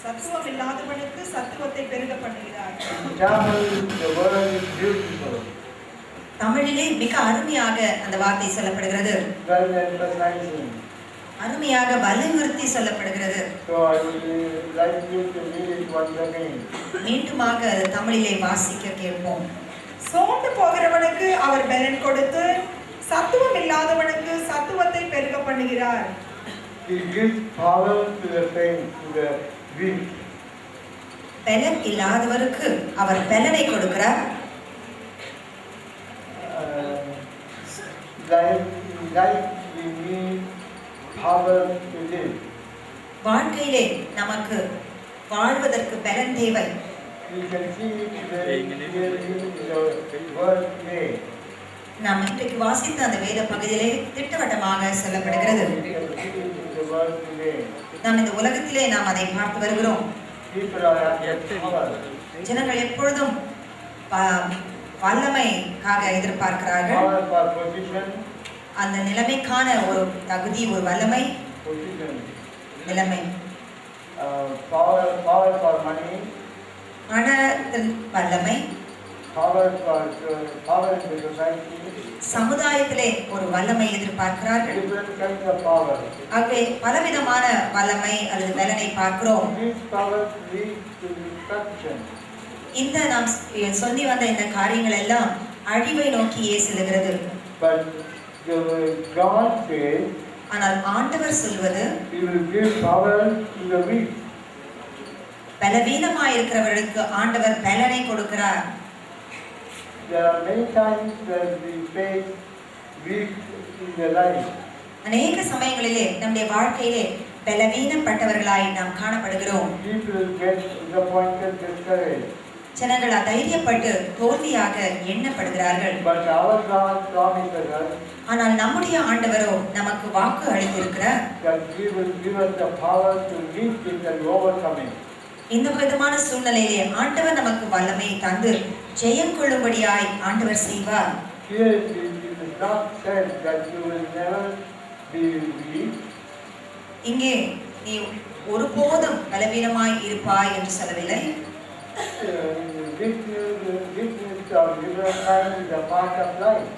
சத்துவம் இல்லாதவனுக்கு சத்துவத்தை பெருக பண்ணுகிறார். In Tamil, the word is beautiful. தமிழிலே மிக அருமையாக அந்த வார்த்தை சொல்லப்படுகிறது. Well emphasizing. அருமையாக வலியுறுத்தி சொல்லப்படுகிறது. So I would like you to read it once again. மீண்டுமாக அது தமிழிலே வாசிக்க கேட்போம். சோர்ந்து போகிறவனுக்கு அவர் பலன் கொடுத்து சத்துவம் இல்லாதவனுக்கு சத்துவத்தை பெருக பண்ணுகிறார். He gives power to the faint, to the weak. பலன் இல்லாதவருக்கு அவர் பலனை கொடுக்கிறார். Like we need power to live. வாழ்க்கையிலே நமக்கு வாழ்வதற்கு பலன் தேவை. You can see it very clearly in the word made. நாம் இன்றைக்கு வாசித்த அந்த வேத பகுதியிலே திட்டவட்டமாக சொல்லப்படுகிறது. You can see it in the word made. நாம் இந்த உலகத்திலே நாம் அதை பார்த்து வருகிறோம். People are after power. ஜனங்கள் எப்பொழுதும் வல்லமைக்காக எதிர்பார்க்கிறார்கள். Power for position. அந்த நிலைமைக்கான ஒரு தகுதி, ஒரு வல்லமை, Position. நிலைமை. Power for money. பணத்தின் வல்லமை. Power in the society. சமுதாயத்திலே ஒரு வல்லமை எதிர்பார்க்கிறார்கள். Different kinds of power. ஆகவே பலவிதமான வல்லமை அல்லது பலனை பார்க்கிறோம். These powers lead to destruction. இந்த நாம் சொல்லி வந்த இந்த காரியங்கள் எல்லாம் அழிவை நோக்கியே செல்கிறது. But God says, ஆனால் ஆண்டவர் சொல்வது, He will give power to the weak. பலவீனமாய் இருக்கிறவர்களுக்கு ஆண்டவர் பலனை கொடுக்கிறார். There are many times that we face weak in the life. அநேக சமயங்களிலே நம்முடைய வாழ்க்கையிலே பலவீனப்பட்டவர்களாய் நாம் காணப்படுகிறோம். People get disappointed, discouraged. ஜனங்கள் அதைரியப்பட்டு தோல்வியாக எண்ணப்படுகிறார்கள். But our God promises us ஆனால் நம்முடைய ஆண்டவரோ நமக்கு வாக்கு அளித்திருக்கிறார், that He will give us the power to meet it and overcome it. இந்த விதமான சூழ்நிலையிலே ஆண்டவர் நமக்கு வல்லமையை தந்து ஜெயம் கொள்ளும்படியாய் ஆண்டவர் செய்வார். Here it is not said that you will never be weak. இங்கே நீ ஒருபோதும் பலவீனமாய் இருப்பாய் என்று சொல்லவில்லை. Weakness or different kinds is a part of life.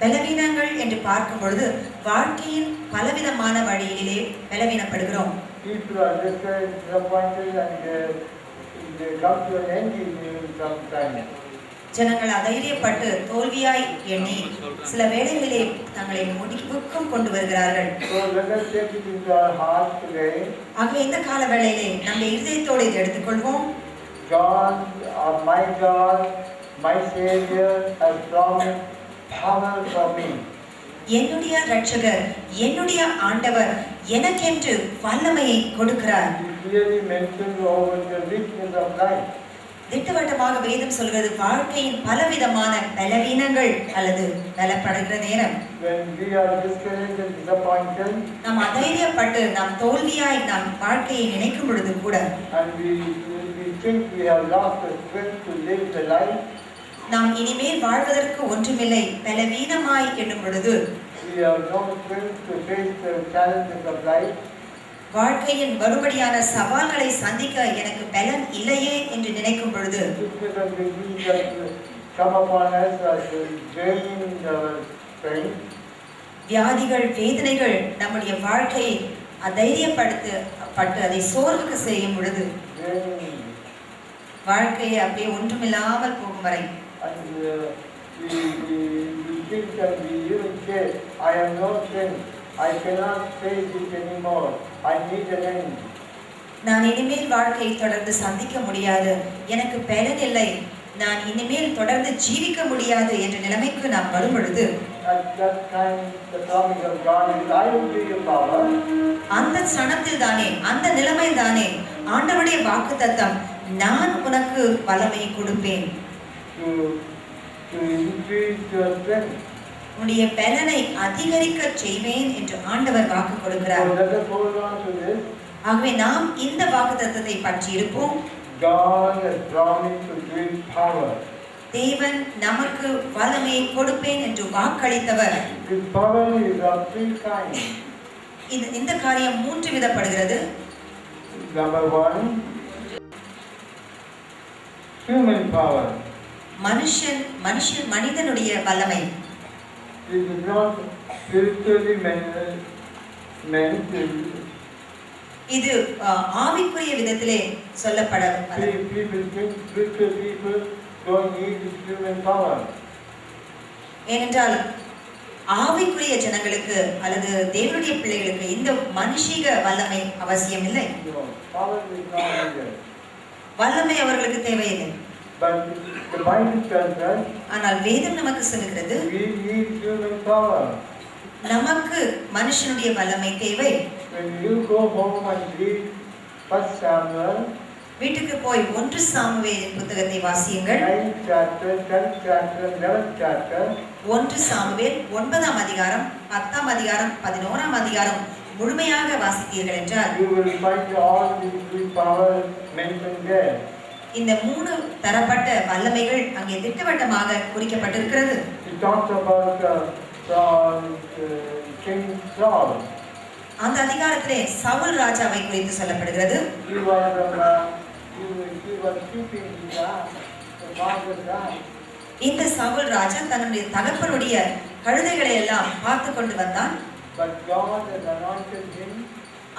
பலவீனங்கள் என்று பார்க்கும் பொழுது வாழ்க்கையின் பலவிதமான வழியிலே பலவீனப்படுகிறோம். People are discouraged, disappointed, and they come to an end in some time. ஜனங்கள் அதைரியப்பட்டு தோல்வியாய் எண்ணி சில வேளைகளிலே தங்களை முடிவுக்கும் கொண்டு வருகிறார்கள். So let us take it into our hearts today. ஆகவே இந்த கால வேளையிலே நம்ம இதயத்தோடு இதை எடுத்துக்கொள்வோம். God, my Savior has promised power for me. என்னுடைய இரட்சகர், என்னுடைய ஆண்டவர் எனக்கென்று வல்லமையை கொடுக்கிறார். He clearly mentioned over the weakness of life. திட்டவட்டமாக வேதம் சொல்கிறது வாழ்க்கையின் பலவிதமான பலவீனங்கள் அல்லது பலப்படுகிற நேரம். When we are discouraged and disappointed, நாம் அதைரியப்பட்டு நாம் தோல்வியாய் நாம் வாழ்க்கையை நினைக்கும் பொழுது கூட and we think we have lost the strength to live the life, நாம் இனிமேல் வாழ்வதற்கு ஒன்றுமில்லை பலவீனமாய் எண்ணும் பொழுது we have no strength to face the challenges of life, வாழ்க்கையின் மறுபடியான சவால்களை சந்திக்க எனக்கு பலன் இல்லையே என்று நினைக்கும் பொழுது sickness and disease that come upon us are draining our strength. வியாதிகள் வேதனைகள் நம்முடைய வாழ்க்கையை அதைரியப்படுத்தப்பட்டு அதை சோர்வுக்கு செய்யும் பொழுது Draining. வாழ்க்கையை அப்படியே ஒன்றுமில்லாமல் போகும் வரை And we think and we even say, I have no strength, I cannot face it anymore, I need an end. நான் இனிமேல் வாழ்க்கையை தொடர்ந்து சந்திக்க முடியாது, எனக்கு பலன் இல்லை, நான் இனிமேல் தொடர்ந்து ஜீவிக்க முடியாது என்ற நிலைமைக்கு நாம் வரும் பொழுது At that time the promise of God is, I will give you power. அந்த சனத்தில் தானே அந்த நிலைமையில் தானே ஆண்டவருடைய வாக்குத்தத்தம் நான் உனக்கு வல்லமையை கொடுப்பேன், To increase your strength. உன்னுடைய பலனை அதிகரிக்க செய்வேன் என்று ஆண்டவர் வாக்கு கொடுக்கிறார். So let us hold on to this. ஆகவே நாம் இந்த வாக்குத்தத்தத்தை பற்றி இருப்போம். God has promised to give power. தேவன் நமக்கு வல்லமையை கொடுப்பேன் என்று வாக்களித்தவர். This power is of three kinds. இந்த காரியம் மூன்று விதப்படுகிறது. Number one, human power. மனிதனுடைய வல்லமை. It is not spiritually meant. இது ஆவிக்குரிய விதத்திலே சொல்லப்பட People think spiritual people don't need this human power. ஏனென்றால் ஆவிக்குரிய ஜனங்களுக்கு அல்லது தேவனுடைய பிள்ளைகளுக்கு இந்த மனுஷிக வல்லமை அவசியம் இல்லை. No, power is not needed. வல்லமை அவர்களுக்கு தேவையில்லை. But the Bible tells us ஆனால் வேதம் நமக்கு சொல்லுகிறது we need human power. நமக்கு மனுஷனுடைய வல்லமை தேவை. When you go home and read 1 Samuel, வீட்டுக்கு போய் 1 சாமுவேலின் புத்தகத்தை வாசியுங்கள். 9th chapter, 10th chapter, 11th chapter. 1 Samuel 9ஆம் அதிகாரம், 10ஆம் அதிகாரம், 11ஆம் அதிகாரம் முழுமையாக வாசித்தீர்கள் என்றால் You will find all these three powers mentioned there. இந்த 3 தரப்பட்ட வல்லமைகள் அங்கே திட்டவட்டமாக குறிக்கப்பட்டிருக்கிறது. It talks about King Saul. அந்த அதிகாரத்திலே சவுல் ராஜாவை குறித்து சொல்லப்படுகிறது. He was keeping the father's eye. இந்த சவுல் ராஜா தன்னுடைய தகப்பனுடைய கழுதைகளை எல்லாம் பார்த்து கொண்டு வந்தான். But God has anointed him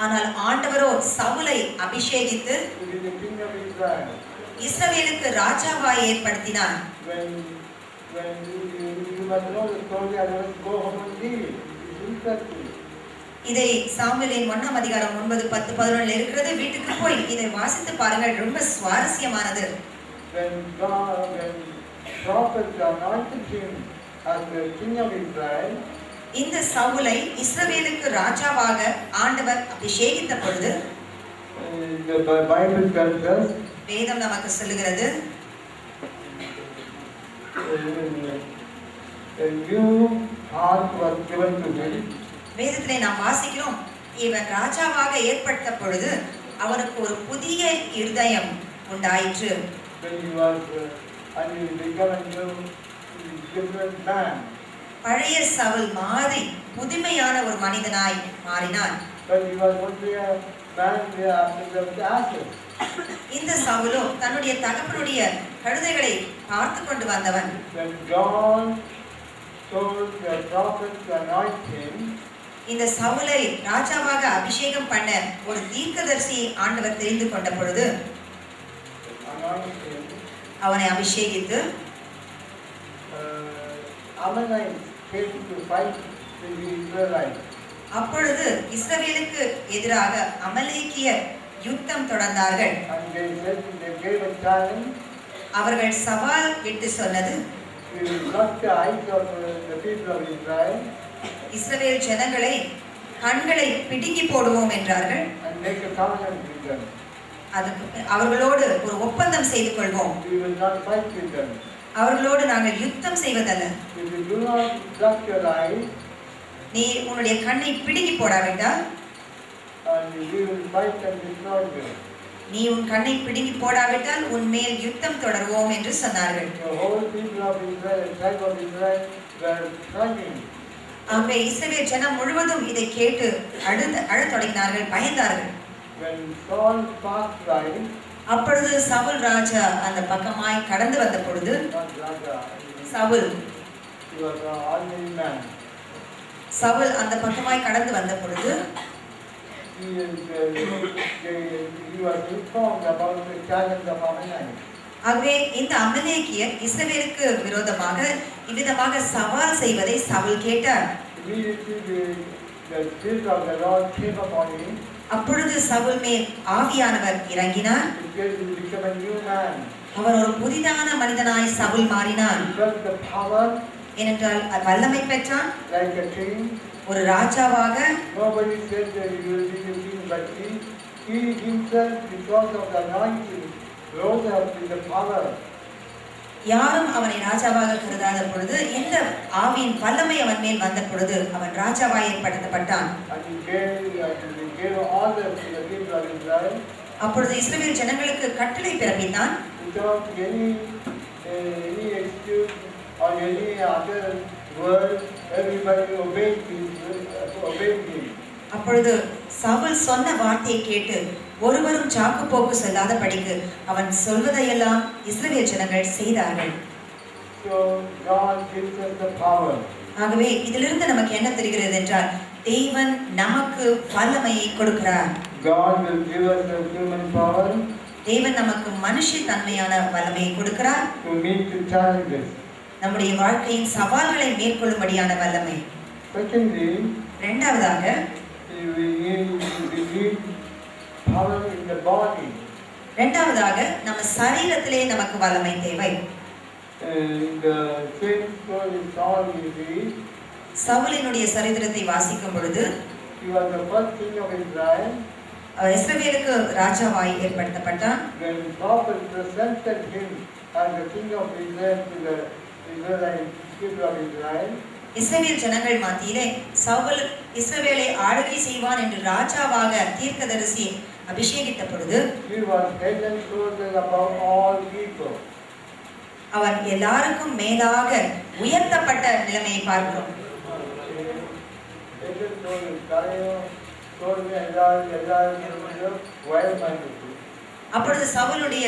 ஆனால் ஆண்டவரோ சவுலை அபிஷேகித்து to be the king of Israel. இஸ்ரவேலுக்கு ராஜாவாய் ஏற்படுத்தினார். When you must know the story, I must go home and read it. It's interesting. இதை சாமுவேலின் 1ஆம் அதிகாரம் 9, 10, 11 இருக்கிறது. வீட்டுக்கு போய் இதை வாசித்து பாருங்கள், ரொம்ப சுவாரஸ்யமானது. When prophets anointed him as the king of Israel, இந்த சவுலை இஸ்ரவேலுக்கு ராஜாவாக ஆண்டவர் அபிஷேகித்த பொழுது the Bible tells us வேதம் நமக்கு சொல்லுகிறது a new heart was given to him. வேதத்திலே நாம் வாசிக்கிறோம், இவன் ராஜாவாக ஏற்பட்ட பொழுது அவனுக்கு ஒரு புதிய இருதயம் உண்டாயிற்று. When he was and he became a new different man. பழைய சவுல் மாறி புதுமையான ஒரு மனிதனாய் மாறினான். But he was only a man after the ashes. இந்த சவுலோ தன்னுடைய தகப்பனுடைய கழுதைகளை பார்த்து கொண்டு வந்தவன். When God told the prophet to anoint him, இந்த சவுலை ராஜாவாக அபிஷேகம் பண்ண ஒரு தீர்க்கதரிசியை ஆண்டவர் தெரிந்து கொண்ட பொழுது anoint him, அவனை அபிஷேகித்து Ammonites came to fight with the Israelites. அப்பொழுது இஸ்ரவேலுக்கு எதிராக அமலேக்கியர் யுத்தம் தொடர்ந்தார்கள். And they gave a challenge. அவர்கள் சவால் விட்டு சொன்னது, We will block the eyes of the people of Israel இஸ்ரவேல் ஜனங்களை கண்களை பிடுங்கி போடுவோம் என்றார்கள். and make a covenant with them. அதுக்கு அவர்களோடு ஒரு ஒப்பந்தம் செய்து கொள்வோம். We will not fight with them. அவர்களோடு நாங்கள் யுத்தம் செய்வதல்ல. If you do not block your eyes, நீ உன்னுடைய கண்ணை பிடுங்கி போடாவிட்டால் and we will fight and destroy them. நீ உன் கண்ணை பிடுங்கி போடாவிட்டால் உன்மேல் யுத்தம் தொடர்வோம் என்று சொன்னார்கள். The whole people of Israel, the tribe of Israel, were trembling. ஆகவே இஸ்ரவேல் ஜனம் முழுவதும் இதை கேட்டு அழத் தொடங்கினார்கள், பயந்தார்கள். When Saul passed by, அப்பொழுது சவுல் ராஜா அந்த பக்கமாய் கடந்து வந்த பொழுது, not Raja, Saul he was an ordinary man. Saul அந்த பக்கமாய் கடந்து வந்த பொழுது He was informed about the challenge of Ammonites. ஆகவே இந்த அமலேக்கியர் இஸ்ரவேலுக்கு விரோதமாக இவ்விதமாக சவால் செய்வதை சவுல் கேட்டார். Immediately the Spirit of the Lord came upon him. அப்பொழுது சவுல் மேல் ஆவியானவர் இறங்கினார். He became a new man. அவர் ஒரு புதிதான மனிதனாய் சவுல் மாறினார். He got the power ஏனென்றால் வல்லமை பெற்றான், like a king. ஒரு ராஜாவாக. Nobody said that he will be a king, but he himself, because of the anointing, rose up with the power. யாரும் அவனை ராஜாவாக கருதாத பொழுது இந்த ஆவியின் வல்லமை அவன் மேல் வந்த பொழுது அவன் ராஜாவாய் ஏற்படுத்தப்பட்டான். And he gave order to the people of Israel. அப்பொழுது இஸ்ரவேல் ஜனங்களுக்கு கட்டளை பிறப்பித்தான். Without any excuse or any other word, everybody obeyed him. அப்பொழுது சவுல் சொன்ன வார்த்தையை கேட்டு ஒருவரும் சாக்கு போக்கு சொல்லாதபடிக்கு அவன் சொல்வதையெல்லாம் இஸ்ரவேல் ஜனங்கள் செய்தார்கள். So God gives us the power. ஆகவே இதிலிருந்து நமக்கு என்ன தெரிகிறது என்றால் தேவன் நமக்கு வல்லமையை கொடுக்கிறார். God will give us the human power தேவன் நமக்கு மனுஷ தன்மையான வல்லமையை கொடுக்கிறார். to meet the challenges. நம்முடைய வாழ்க்கையின் சவால்களை மேற்கொள்ளும்படியான வல்லமை. Secondly, இரண்டாவதாக we need power in the body. இரண்டாவதாக நம்ம சரீரத்திலே நமக்கு வல்லமை தேவை. In the same story Saul we read, சவுலினுடைய சரித்திரத்தை வாசிக்கும் பொழுது he was the first king of Israel. அவர் இஸ்ரவேலுக்கு ராஜாவாய் ஏற்படுத்தப்பட்டான். When prophet presented him as the king of Israel to the Israelite people of Israel, இஸ்ரவேல் ஜனங்கள் மத்தியிலே சவுல் இஸ்ரவேலை ஆளுகை செய்வான் என்று ராஜாவாக தீர்க்கதரிசி அபிஷேகித்த பொழுது he was head and shoulders above all people. அவன் எல்லாருக்கும் மேலாக உயர்த்தப்பட்ட நிலைமையை பார்க்கிறோம். Head and shoulders, தலையும் தோள்மே எல்லாரும் வயமாயிருக்கு. அப்பொழுது சவுலுடைய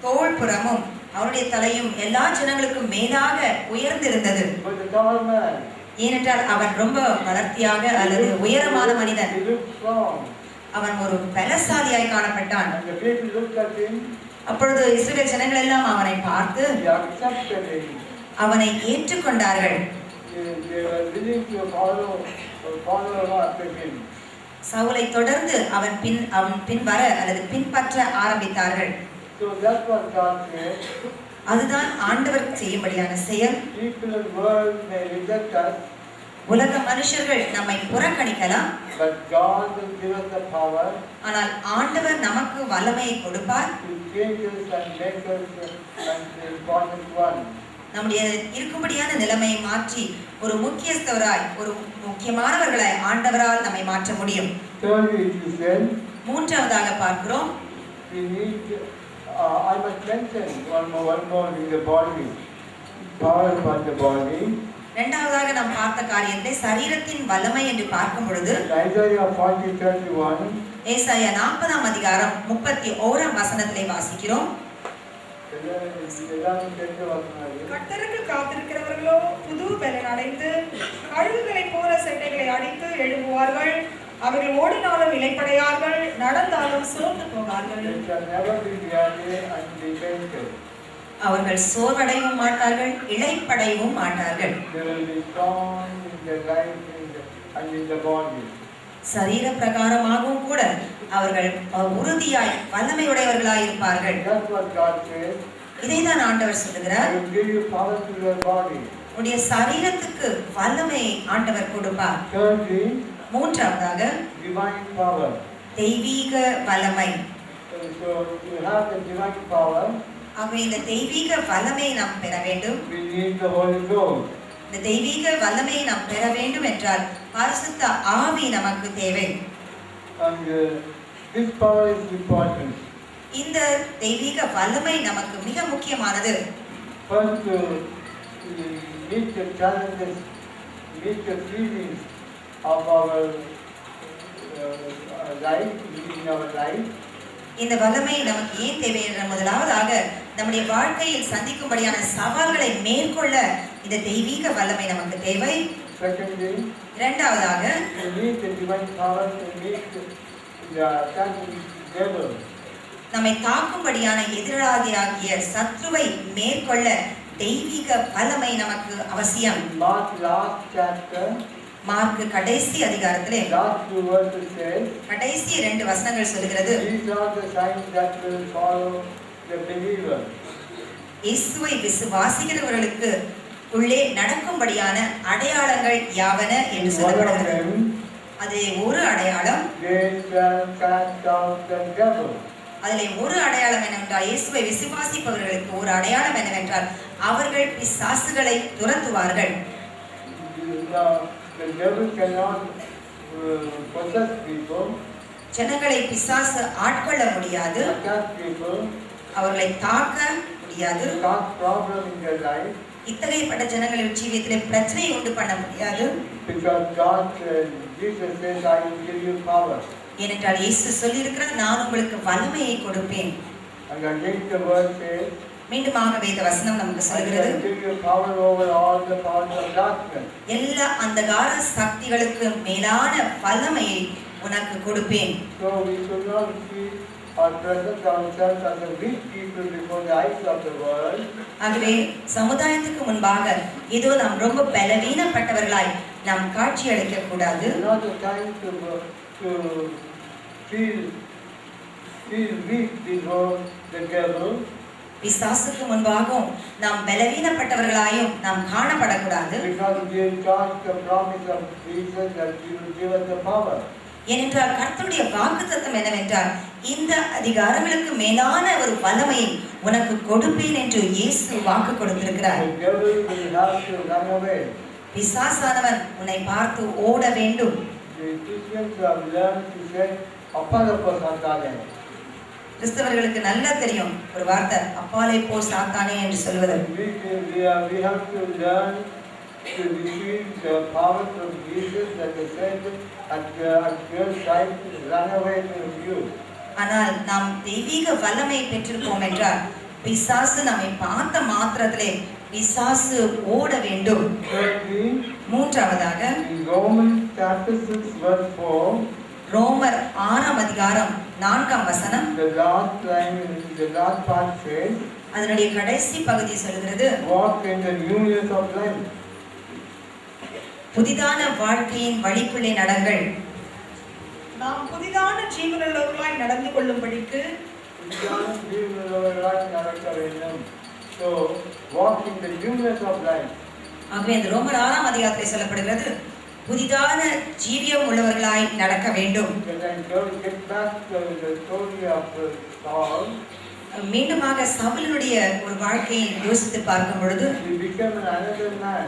தோள் புறமும் அவருடைய தலையும் எல்லா ஜனங்களுக்கும் மேலாக உயர்ந்திருந்தது. But the tall man, ஏனென்றால் அவன் ரொம்ப வளர்த்தியாக அல்லது உயரமான மனிதன். he looked strong. அவன் ஒரு பலசாலியாய் காணப்பட்டான். And the people looked at him. அப்பொழுது இஸ்ரவேல் ஜனங்கள் எல்லாம் அவனை பார்த்து They accepted him. அவனை ஏற்றுக்கொண்டார்கள். They were willing to follow after him. சவுலை தொடர்ந்து அவன் பின் வர அல்லது பின்பற்ற ஆரம்பித்தார்கள். So that was God said. அதுதான் ஆண்டவர் செய்யும்படியான செயல். People in the world may reject us, உலக மனுஷர்கள் நம்மை புறக்கணிக்கலாம், but God will give us the power ஆனால் ஆண்டவர் நமக்கு வல்லமையை கொடுப்பார். to change us and make us an important one. நம்முடைய இருக்கும்படியான நிலைமையை மாற்றி ஒரு முக்கியஸ்தவராய் ஒரு முக்கியமானவர்களாய் ஆண்டவரால் நம்மை மாற்ற முடியும். Thirdly, he said, மூன்றாவதாக பார்க்கிறோம், we need, I must mention one more in the body, power about the body. இரண்டாவதாக நாம் பார்த்த காரியத்தை சரீரத்தின் வல்லமை என்று பார்க்கும் பொழுது Isaiah 40:31. ஏசாயா 40ஆம் அதிகாரம் 31ஆம் வசனத்திலே வாசிக்கிறோம். கர்த்தருக்கு காத்திருக்கிறவர்களோ புது பலன் அடைந்து கழுகுகளைப் போல செட்டைகளை அடித்து எழும்புவார்கள். அவர்கள் ஓடினாலும் இளைப்படையார்கள், நடந்தாலும் சோர்ந்து போவார்கள். They shall never be weary and be fainted. அவர்கள் சோர்வடையவும் மாட்டார்கள், இளைப்படையவும் மாட்டார்கள். They will be strong in their life and in the body. சரீர பிரகாரமாகவும் கூட அவர்கள் உறுதியாய் வல்லமையுடையவர்களாய் இருப்பார்கள். That's what God says. இதைதான் ஆண்டவர் I சொல்லுகிறார். will give you power to your body. உடைய சரீரத்துக்கு வல்லமையை ஆண்டவர் கொடுப்பார். Thirdly, மூன்றாவதாக divine power. தெய்வீக வல்லமை. So to have the divine power, ஆகவே இந்த தெய்வீக வல்லமையை நாம் பெற வேண்டும். we need the Holy Ghost. இந்த தெய்வீக வல்லமையை நாம் பெற வேண்டும் என்றால் பரிசுத்த ஆவி நமக்கு தேவை. And this power is important. இந்த தெய்வீக வல்லமை நமக்கு மிக முக்கியமானது. First, to meet the challenges, meet the feelings of our life, in our life. இந்த வல்லமை நமக்கு ஏன் தேவை என்ற முதலாவதாக நம்முடைய வாழ்க்கையில் சந்திக்கும்படியான சவால்களை மேற்கொள்ள இந்த தெய்வீக வல்லமை நமக்கு தேவை. Secondly, இரண்டாவதாக we need the divine power to meet the attacking devil. நம்மை தாக்கும்படியான எதிராளியாகிய சத்ருவை மேற்கொள்ள தெய்வீக வல்லமை நமக்கு அவசியம். Mark last chapter, மார்க் கடைசி அதிகாரத்திலே last 2 verses says, கடைசி 2 வசனங்கள் சொல்கிறது, these are the signs that will follow the believer. இயேசுவை விசுவாசிக்கிறவர்களுக்கு உள்ளே நடக்கும்படியான அடையாளங்கள் யாவன என்று One of சொல்லப்படுகிறது. them, அது ஒரு அடையாளம். they shall cast out the devil. அதிலே ஒரு அடையாளம் என்னவென்றால் இயேசுவை விசுவாசிப்பவர்களுக்கு ஒரு அடையாளம் என்னவென்றால் அவர்கள் பிசாசுகளை துரத்துவார்கள். The devil cannot possess people, ஜனங்களை பிசாசு ஆட்கொள்ள முடியாது, attack people, அவர்களை தாக்க முடியாது, cause problem in their life, இத்தகையப்பட்ட ஜனங்களின் ஜீவியத்திலே பிரச்சனையை உண்டு பண்ண முடியாது. because God, Jesus says, I will give you power. ஏனென்றால் இயேசு சொல்லியிருக்கிறார், நான் உங்களுக்கு வல்லமையை கொடுப்பேன். And again the word says, மீண்டுமாக வேத வசனம் நமக்கு I சொல்கிறது, will give you power over all the powers of darkness. எல்லா அந்தகார சக்திகளுக்கு மேலான வல்லமையை உனக்கு கொடுப்பேன். So we should not see or present ourselves as a weak people before the eyes of the world. ஆகவே சமுதாயத்துக்கு முன்பாக ஏதோ நாம் ரொம்ப பலவீனப்பட்டவர்களாய் நாம் காட்சி அளிக்க கூடாது. It's not the time to feel weak before the devil. பிசாசுக்கு முன்பாகவும் நாம் பலவீனப்பட்டவர்களாயும் நாம் காணப்படக்கூடாது. Because we have got the promise of Jesus that He will give us the power. ஏனென்றால் கர்த்தருடைய வாக்குத்தத்தம் என்னவென்றால் இந்த அதிகாரங்களுக்கு மேலான ஒரு வல்லமையை உனக்கு கொடுப்பேன் என்று இயேசு வாக்கு கொடுத்திருக்கிறார். The devil will have to run away. பிசாசானவன் உன்னை பார்த்து ஓட வேண்டும். The Christians have learned to say, "Appa Santane." கிறிஸ்தவர்களுக்கு நல்லா தெரியும் ஒரு வார்த்தை, அப்பாலே போ சாத்தானே என்று சொல்வது. We have to learn to receive the power from Jesus that He said at your side, run away from you. ஆனால் நாம் தெய்வீக வல்லமை பெற்றிருப்போம் என்றால் பிசாசு நம்மை பார்த்த மாத்திரத்திலே பிசாசு ஓட வேண்டும். Thirdly, மூன்றாவதாக in Romans chapter 6 verse 4, ரோமர் 6 அதிகாரம் 4 வசனம், the last line, the last part says, அதனுடைய கடைசி பகுதி சொல்கிறது, walk in the newness of life. புதிதான வாழ்க்கையின் வழிக்குள்ளே நடங்கள். நாம் புதிதான ஜீவனுள்ளவர்களாய் நடந்து கொள்ளும்படிக்கு So, walk in the newness of life. ஆகவே இந்த ரோமர் 6 அதிகாரத்தில் சொல்லப்படுகிறது, புதிதான ஜீவியம் உள்ளவர்களாய் நடக்க வேண்டும். When I get back to the story of Saul, மீண்டுமாக சவுலுடைய ஒரு வாழ்க்கையை யோசித்து பார்க்கும் பொழுது he became another man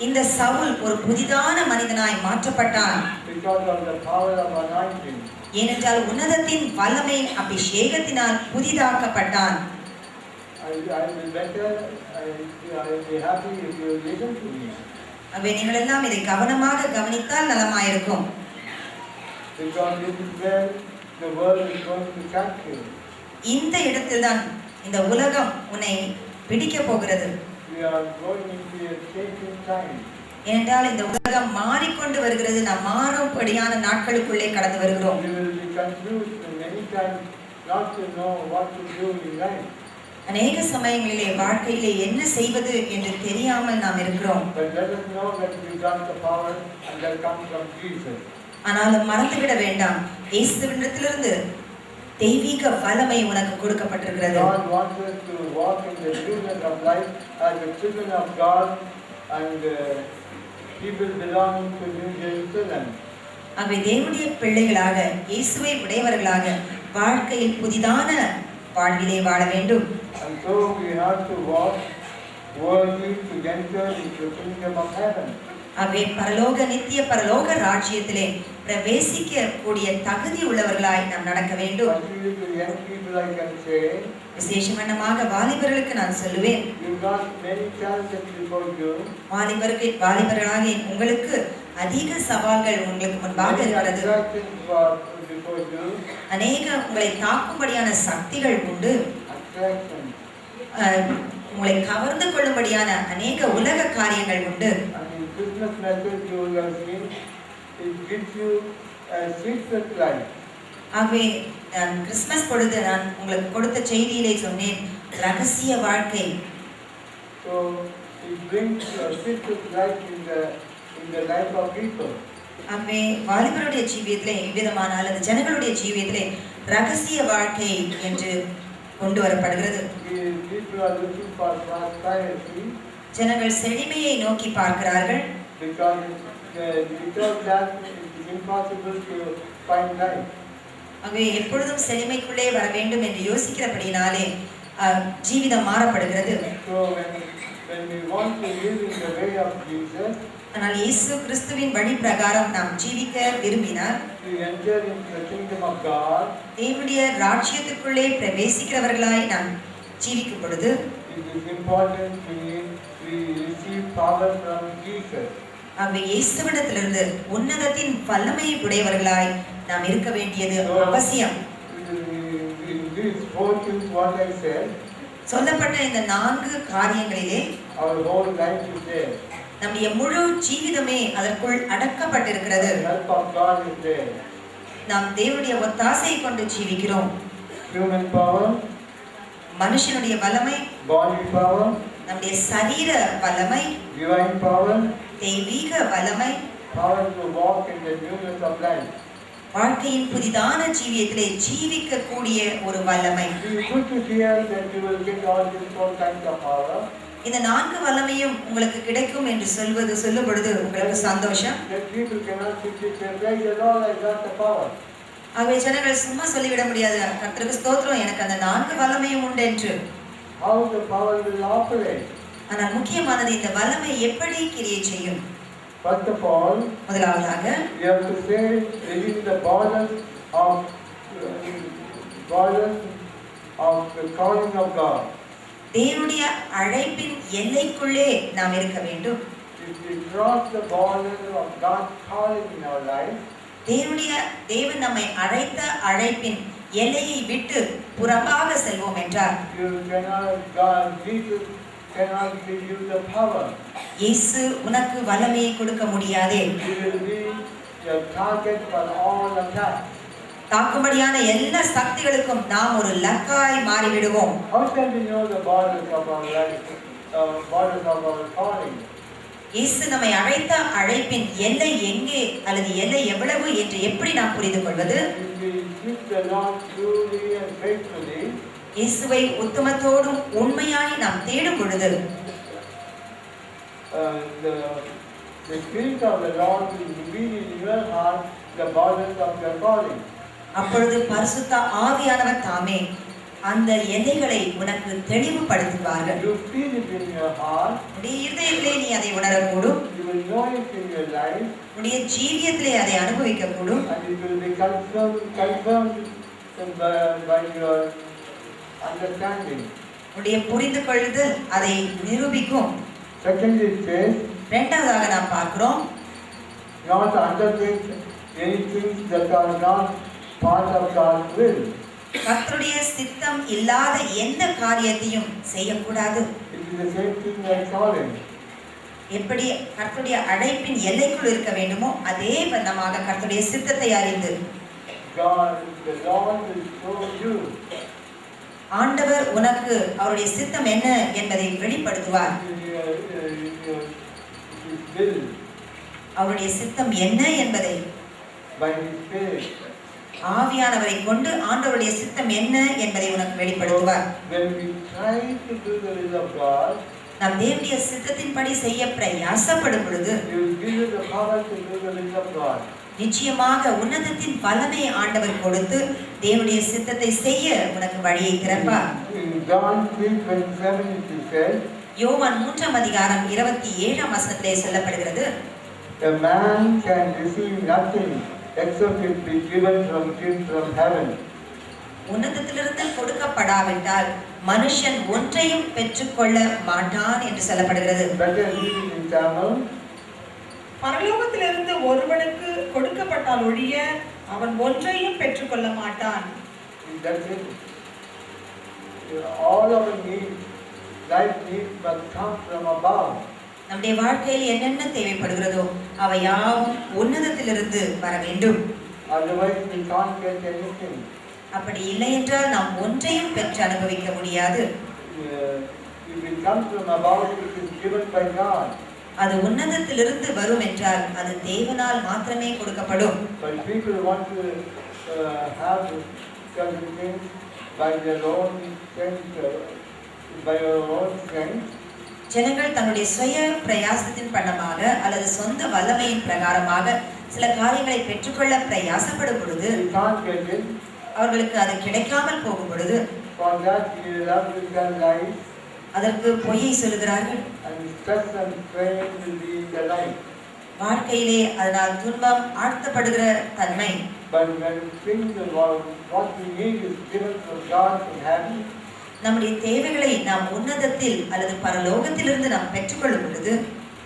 இந்த சவுல் ஒரு புதிதான மனிதனாய் மாற்றப்பட்டான். because of the power of anointing. ஏனென்றால் உன்னதத்தின் வல்லமையின் அபிஷேகத்தினால் புதிதாக்கப்பட்டான். I will better, I will be happy if you listen to me. ஆகவே நீங்கள் எல்லாம் இதை கவனமாக கவனித்தால் நலமாயிருக்கும். Because this is where the world is going to catch you. இந்த இடத்தில்தான் இந்த உலகம் உன்னை பிடிக்க போகிறது. We are going into a changing time. ஏனென்றால் இந்த உலகம் மாறிக்கொண்டு வருகிறது. நாம் மாறும்படியான நாட்களுக்குள்ளே கடந்து வருகிறோம். We will be confused many times not to know what to do in life. அநேக சமயங்களிலே வாழ்க்கையிலே என்ன செய்வது என்று தெரியாமல் நாம் இருக்கிறோம். But let us know that we got the power and that comes from Jesus. ஆனாலும் மறந்துவிட வேண்டாம், இயேசுவிடத்திலிருந்து தெய்வீக வல்லமை உனக்கு கொடுக்கப்பட்டிருக்கிறது. God wants us to walk in the newness of life as the children of God and people belonging to New Jerusalem. ஆகவே தேவனுடைய பிள்ளைகளாக, இயேசுவை உடையவர்களாக வாழ்க்கையில் புதிதான வாழ்விலே வாழ வேண்டும். And so we have to walk worthy to enter into the kingdom of heaven. ஆகவே பரலோக நித்திய பரலோக ராஜ்யத்திலே பிரவேசிக்க கூடிய தகுதி உள்ளவர்களாய் நாம் நடக்க வேண்டும். Particularly to young people I can say, விசேஷமாக வாலிபர்களுக்கு நான் சொல்லுவேன், you got many challenges before you. வாலிபர்களாகிய உங்களுக்கு அதிக சவால்கள் உங்களுக்கு முன்பாக இருக்கிறது. Before you. அநேக உங்களை தாக்கும்படியான சக்திகள் உண்டு. உங்களை கவர்ந்து கொள்ளும்படியான அநேக உலக காரியங்கள் உண்டு. Christmas message you will have seen, it gives you a secret life. ஆகவே நான் கிறிஸ்மஸ் பொழுது நான் உங்களுக்கு கொடுத்த செய்தியிலே சொன்னேன், ரகசிய வாழ்க்கை. So it brings a secret life in the life of people. ஆகவே வாலிபருடைய ஜீவியத்திலே எவ்விதமான அல்லது ஜனங்களுடைய ஜீவியத்திலே ரகசிய வாழ்க்கை என்று கொண்டு வரப்படுகிறது. People are looking for prosperity. ஜனங்கள் செழிமையை நோக்கி பார்க்கிறார்கள். Because without that it is impossible to find life. ஆகவே எப்பொழுதும் செழிமைக்குள்ளே வர வேண்டும் என்று யோசிக்கிறபடினாலே Jeevitham மாறப்படுகிறது. So when we want to live in the way of Jesus, ஆனால் இயேசு கிறிஸ்துவின் வழி பிரகாரம் நாம் ஜீவிக்க விரும்பினால், to enter into the kingdom of God, தேவனுடைய ராஜ்யத்துக்குள்ளே பிரவேசிக்கிறவர்களாய் நாம் ஜீவிக்கும் பொழுது, it is important we receive power from Jesus. ஆகவே இயேசுவிடத்திலிருந்து உன்னதத்தின் வல்லமையை உடையவர்களாய் நாம் இருக்க வேண்டியது அவசியம். These four things what I said, சொல்லப்பட்ட இந்த 4 காரியங்களிலே our whole life is there. நம்முடைய முழு ஜீவிதமே அதற்குள் அடக்கப்பட்டிருக்கிறது. The help of God is there. நாம் தேவனுடைய ஒத்தாசை கொண்டு ஜீவிக்கிறோம். Human power, மனுஷனுடைய வல்லமை, body power, நம்முடைய சரீர வல்லமை, divine power, தெய்வீக வல்லமை, power to walk in the newness of life. வாழ்க்கையின் புதிதான ஜீவியத்திலே ஜீவிக்க கூடிய ஒரு வல்லமை. It is good to hear that you will get all these four kinds of power. இந்த 4 வல்லமையும் உங்களுக்கு கிடைக்கும் என்று சொல்லும் பொழுது உங்களுக்கு சந்தோஷம். That people cannot simply say, praise the Lord, I got the power. ஆகவே ஜனங்கள் சும்மா சொல்லிவிட முடியாது, கர்த்தருக்கு ஸ்தோத்திரம், எனக்கு அந்த 4 வல்லமையும் உண்டு என்று. How the power will operate? ஆனால் முக்கியமானது இந்த வல்லமை எப்படி கிரியை செய்யும். First of all, முதலாவதாக you have to say within the borders of the calling of God. தேவனுடைய அழைப்பின் எல்லைக்குள்ளே நாம் இருக்க வேண்டும். If we cross the border of God's calling in our life, தேவன் நம்மை அழைத்த அழைப்பின் எல்லையை விட்டு புறம்பாக செல்வோம் என்றால், Jesus cannot give you the power. இயேசு உனக்கு வல்லமையை கொடுக்க முடியாதே. You will be the target for all attacks. தாக்கும்படியான எல்லா சக்திகளுக்கும் நாம் ஒரு லக்காய் மாறிவிடுவோம். How can we know the borders of our life, borders of our calling? இயேசு நம்மை அழைத்த அழைப்பின் எல்லை எங்கே அல்லது எல்லை எவ்வளவு என்று எப்படி நாம் புரிந்து கொள்வது? If we seek the Lord truly and faithfully, இயேசுவை உத்தமத்தோடும் உண்மையாய் நாம் தேடும் பொழுது, the Spirit of the Lord will reveal in your heart the borders of your calling. அப்பொழுது பரிசுத்த ஆவியானவர் தாமே அந்த எல்லைகளை உனக்கு தெளிவுபடுத்துவார்கள். You feel it in your heart. உடைய இதயத்திலே நீ அதை உணரக்கூடும். You will know it in your life. உடைய ஜீவியத்திலே அதை அனுபவிக்கக்கூடும். And it will be confirmed by your understanding. உடைய புரிந்து கொள்ளுதல் அதை நிரூபிக்கும். Secondly, it says, இரண்டாவதாக நாம் பார்க்கிறோம், not undertake anything that are not part of God's will. கர்த்தருடைய சித்தம் இல்லாத எந்த காரியத்தையும் செய்யக்கூடாது. It is the same thing like calling. எப்படி கர்த்தருடைய அழைப்பின் எல்லைக்குள் இருக்க வேண்டுமோ அதே வண்ணமாக கர்த்தருடைய சித்தத்தை அறிந்து God, the Lord will show you. ஆண்டவர் உனக்கு அவருடைய சித்தம் என்ன என்பதை வெளிப்படுத்துவார். His will. அவருடைய சித்தம் என்ன என்பதை By His Spirit. ஆவியானவரை கொண்டு ஆண்டவருடைய சித்தம் என்ன என்பதை உனக்கு வெளிப்படுத்துவார். When we try to do the will of God, நாம் தேவனுடைய சித்தத்தின்படி செய்ய பிரயாசப்படும் பொழுது He will give you the power to do the will of God. நிச்சயமாக உன்னதத்தின் வல்லமை ஆண்டவர் கொடுத்து தேவனுடைய சித்தத்தை செய்ய உனக்கு வழியை திறப்பார். In John 3:27 it says, யோவான் 3:27 வசனத்திலே சொல்லப்படுகிறது, a man can receive nothing except it be given from him from heaven. உன்னதத்திலிருந்து கொடுக்கப்படாவிட்டால் மனுஷன் ஒன்றையும் பெற்றுக்கொள்ள மாட்டான் என்று சொல்லப்படுகிறது. Better read it in Tamil. பரலோகத்திலிருந்து ஒருவனுக்கு கொடுக்கப்பட்டால் ஒழிய அவன் ஒன்றையும் பெற்றுக்கொள்ள மாட்டான். That's it. All our needs, life needs must come from above. நம்முடைய வாழ்க்கையில் என்னென்ன தேவைப்படுகிறதோ அவை யாவும் உன்னதத்திலிருந்து வர வேண்டும். Otherwise we can't get anything. அப்படி இல்லை என்றால் நாம் ஒன்றையும் பெற்று அனுபவிக்க முடியாது. If it comes from above, it is given by God. அது உன்னதத்திலிருந்து வரும் என்றால் அது தேவனால் மாத்திரமே கொடுக்கப்படும். But people want to have certain things by their own strength, by their own strength. ஜனங்கள் தன்னுடைய சுய பிரயாசத்தின் பணமாக அல்லது சொந்த வல்லமையின் பிரகாரமாக சில காரியங்களை பெற்றுக்கொள்ள பிரயாசப்படும் பொழுது They can't get it. அவர்களுக்கு அது கிடைக்காமல் போகும் பொழுது For that we have to tell lies, அதற்கு பொய்யை சொல்லுகிறார்கள். and stress and strain will be in the life. வாழ்க்கையிலே அதனால் துன்பம் ஆழ்த்தப்படுகிற தன்மை. But when things about what we need is given from God in heaven, நம்முடைய தேவைகளை நாம் உன்னதத்தில் அல்லது பரலோகத்திலிருந்து நாம் பெற்றுக்கொள்ளும் பொழுது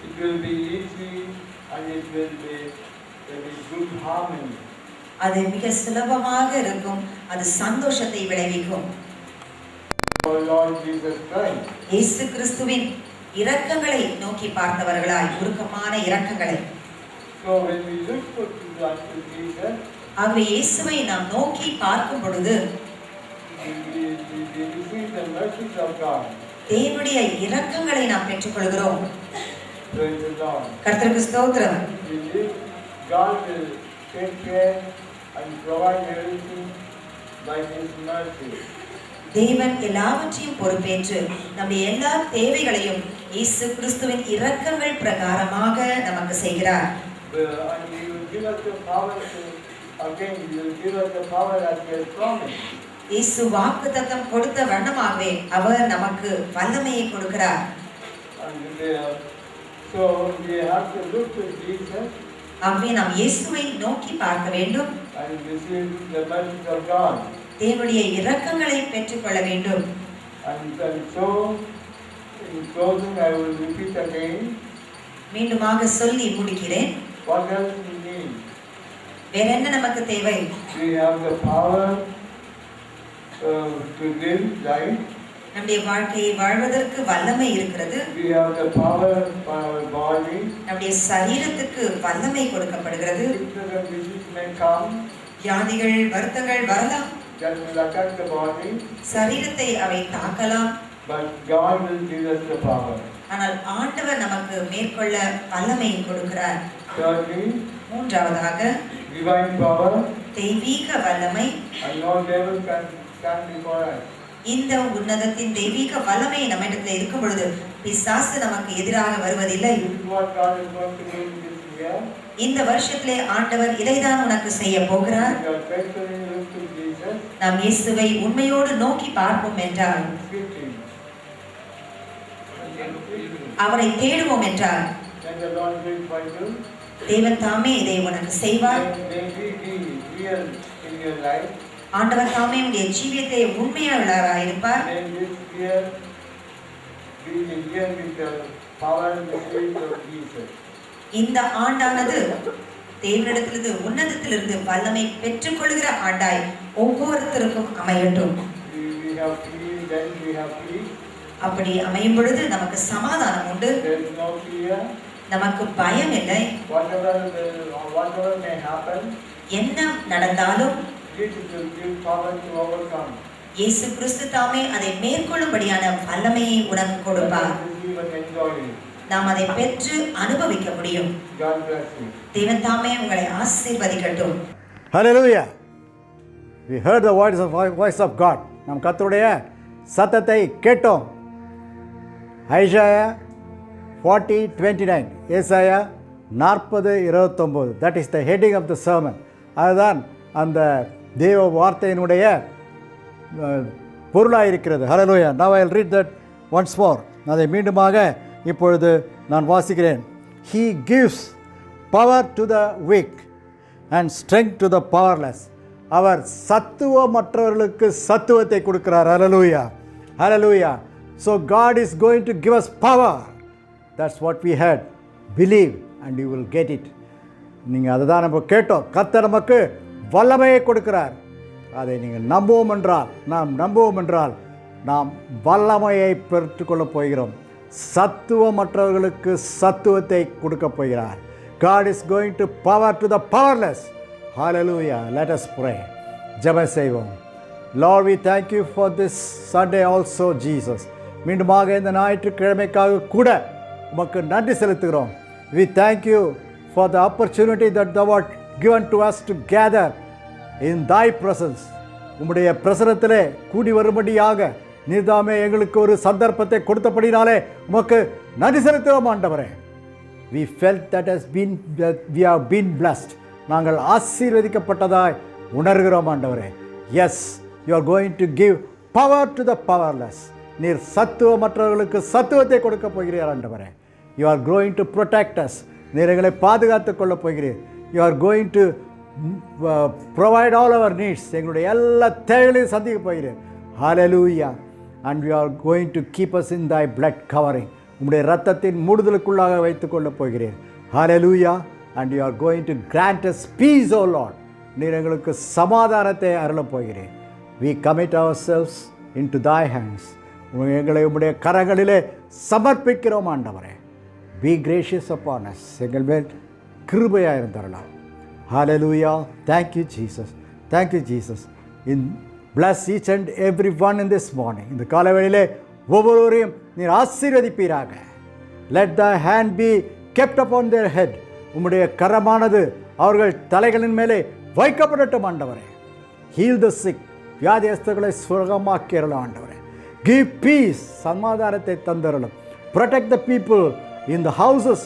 it will be easy and it will be good harmony. அது மிக சுலபமாக இருக்கும், அது சந்தோஷத்தை விளைவிக்கும். Our Lord Jesus Christ. இயேசு கிறிஸ்துவின் இரக்கங்களை நோக்கி பார்த்தவர்களாய், உருக்கமான இரக்கங்களை. So when we look to Jesus, ஆகவே இயேசுவை நாம் நோக்கி பார்க்கும் பொழுது we receive the mercies of God. தேவனுடைய இரக்கங்களை நாம் பெற்றுக்கொள்கிறோம். Praise the Lord. கர்த்தருக்கு ஸ்தோத்திரம். We live, God will take care and provide everything by His mercy. தேவன் எல்லாவற்றையும் பொறுப்பேற்று நம்முடைய எல்லா தேவைகளையும் இயேசு கிறிஸ்துவின் இரக்கங்கள் பிரகாரமாக நமக்கு செய்கிறார். And He will give us the power to, again, He will give us the power that He has promised. இயேசு வாக்குத்தத்தம் கொடுத்த வண்ணமாகவே அவர் நமக்கு வல்லமையை கொடுக்கிறார். And so we have to look to Jesus ஆகவே நாம் இயேசுவை நோக்கி பார்க்க வேண்டும். and receive the mercies of God. தேவனுடைய இரக்கங்களை பெற்றுக்கொள்ள வேண்டும். And so, in closing, I will repeat again. மீண்டுமாக சொல்லி முடிக்கிறேன். What else we need? வேற என்ன நமக்கு தேவை? We have the power to live life. நம்முடைய வாழ்க்கையை வாழ்வதற்கு வல்லமை இருக்கிறது. We have the power for our body. நம்முடைய சரீரத்துக்கு வல்லமை கொடுக்கப்படுகிறது. Sickness and disease may come. வியாதிகள் வருத்தங்கள் வரலாம். That will attack the body. சரீரத்தை அவை தாக்கலாம். But God will give us the power. ஆனால் ஆண்டவர் நமக்கு மேற்கொள்ள வல்லமையை கொடுக்கிறார். Thirdly, மூன்றாவதாக divine power. தெய்வீக வல்லமை. And no devil can stand before us. இந்த உன்னதத்தின் தெய்வீக வல்லமை நம்மிடத்தில் இருக்கும் பொழுது பிசாசு நமக்கு எதிராக வருவதில்லை. This is what God is going to do in this year. இந்த வருஷத்திலே ஆண்டவர் இதைதான் உனக்கு செய்ய போகிறார். We are faithfully look to Jesus. நாம் இயேசுவை உண்மையோடு நோக்கி பார்ப்போம் என்றால், அவரை தேடுவோம் என்றால், Then the Lord will find you. தேவன் தாமே இதை உனக்கு செய்வார். May He be real in your life. ஆண்டவர் தாமே உடைய ஜீவியத்தை உண்மையுள்ளவராய் இருப்பார். May this year be the year with the power and the spirit of Jesus. இந்த ஆண்டானது தேவனிடத்திலிருந்து உன்னதத்திலிருந்து வல்லமை பெற்றுக்கொள்கிற ஆண்டாய் ஒவ்வொருத்தருக்கும் அமையட்டும். We have peace, then we have peace. அப்படி அமையும் பொழுது நமக்கு சமாதானம் உண்டு, there is no fear. நமக்கு பயம் இல்லை. Whatever may happen, என்ன நடந்தாலும் Jesus will give power to overcome. இயேசு கிறிஸ்து தாமே அதை மேற்கொள்ளும்படியான வல்லமையை உனக்கு கொடுப்பார். Receive and enjoy it. நாம் அதை பெற்று அனுபவிக்க முடியும். God bless you. தேவன் தாமே உங்களை ஆசீர்வதிக்கட்டும். Hallelujah. We heard the voice of God. நாம் கர்த்தருடைய சத்தத்தை கேட்டோம். ஐசாயா 40:29, ஏசாயா 40:29. That is the heading of the sermon. அதுதான் அந்த தேவ வார்த்தையினுடைய பொருளாக இருக்கிறது. Hallelujah. Now I will read that once more. அதை மீண்டுமாக இப்பொழுது நான் வாசிக்கிறேன். He gives power to the weak and strength to the powerless. அவர் சத்துவமற்றவர்களுக்கு சத்துவத்தை கொடுக்கிறார். Hallelujah. Hallelujah. So God is going to give us power. That's what we heard. Believe and you will get it. நீங்கள் அதை தான் நம்ம கேட்டோம். கர்த்தர் நமக்கு வல்லமையை கொடுக்கிறார். அதை நீங்கள் நம்புவோம் என்றால் நாம் வல்லமையை பெற்றுக்கொள்ளப் போகிறோம். சத்துவமற்றவர்களுக்கு சத்துவத்தை கொடுக்க போகிறார். God is going to power to the powerless. Hallelujah. Let us pray. ஜெபம் செய்வோம். Lord, we thank you for this Sunday also, Jesus. மீண்டுமாக இந்த ஞாயிற்றுக்கிழமைக்காக கூட உமக்கு நன்றி செலுத்துகிறோம். We thank you for the opportunity that thou art given to us to gather in thy presence. உம்முடைய பிரசன்னத்திலே கூடி வரும்படியாக நீர்தாமே எங்களுக்கு ஒரு சந்தர்ப்பத்தை கொடுத்தபடினாலே உமக்கு நன்றி செலுத்துகிறோம் ஆண்டவரே. We felt that we have been blessed. நாங்கள் ஆசீர்வதிக்கப்பட்டதாய் உணர்கிறோம் ஆண்டவரே. Yes, you are going to give power to the powerless. நீர் சத்துவமற்றவர்களுக்கு சத்துவத்தை கொடுக்க போகிறீர் ஆண்டவரே. You are going to protect us. நீர் எங்களை பாதுகாத்துக் கொள்ளப் போகிறீர். You are going to provide all our needs. எங்களுடைய எல்லா தேவைகளையும் சந்திக்க போகிறீர். Hallelujah. And you are going to keep us in thy blood covering. உம்முடைய இரத்தத்தின் மூடுதலுக்குள்ளாக வைத்துக் கொள்ளப் போகிறீர். Hallelujah. And you are going to grant us peace, O Lord. நீர் எங்களுக்கு சமாதானத்தை அருளப் போகிறீர். We commit ourselves into thy hands. எங்களை உம்முடைய கரங்களிலே சமர்ப்பிக்கிறோம் ஆண்டவரே. Be gracious upon us. எங்கள் மேல் கிருபையாக இருந்தரலாம். Hallelujah. Thank you, Jesus. Thank you, Jesus. Bless each and every one in this morning. இந்த காலவேளையிலே ஒவ்வொருவரையும் நீர் ஆசீர்வதிப்பீராக. Let thy hand be kept upon their head. உம்முடைய கரமானது அவர்கள் தலைகளின் மேலே வைக்கப்படட்டும் ஆண்டவரே. Heal the sick. வியாதியஸ்தர்களை சுகமாக்கிறலாம் ஆண்டவரே. Give peace. சமாதானத்தை தந்தரலும். Protect the people in the houses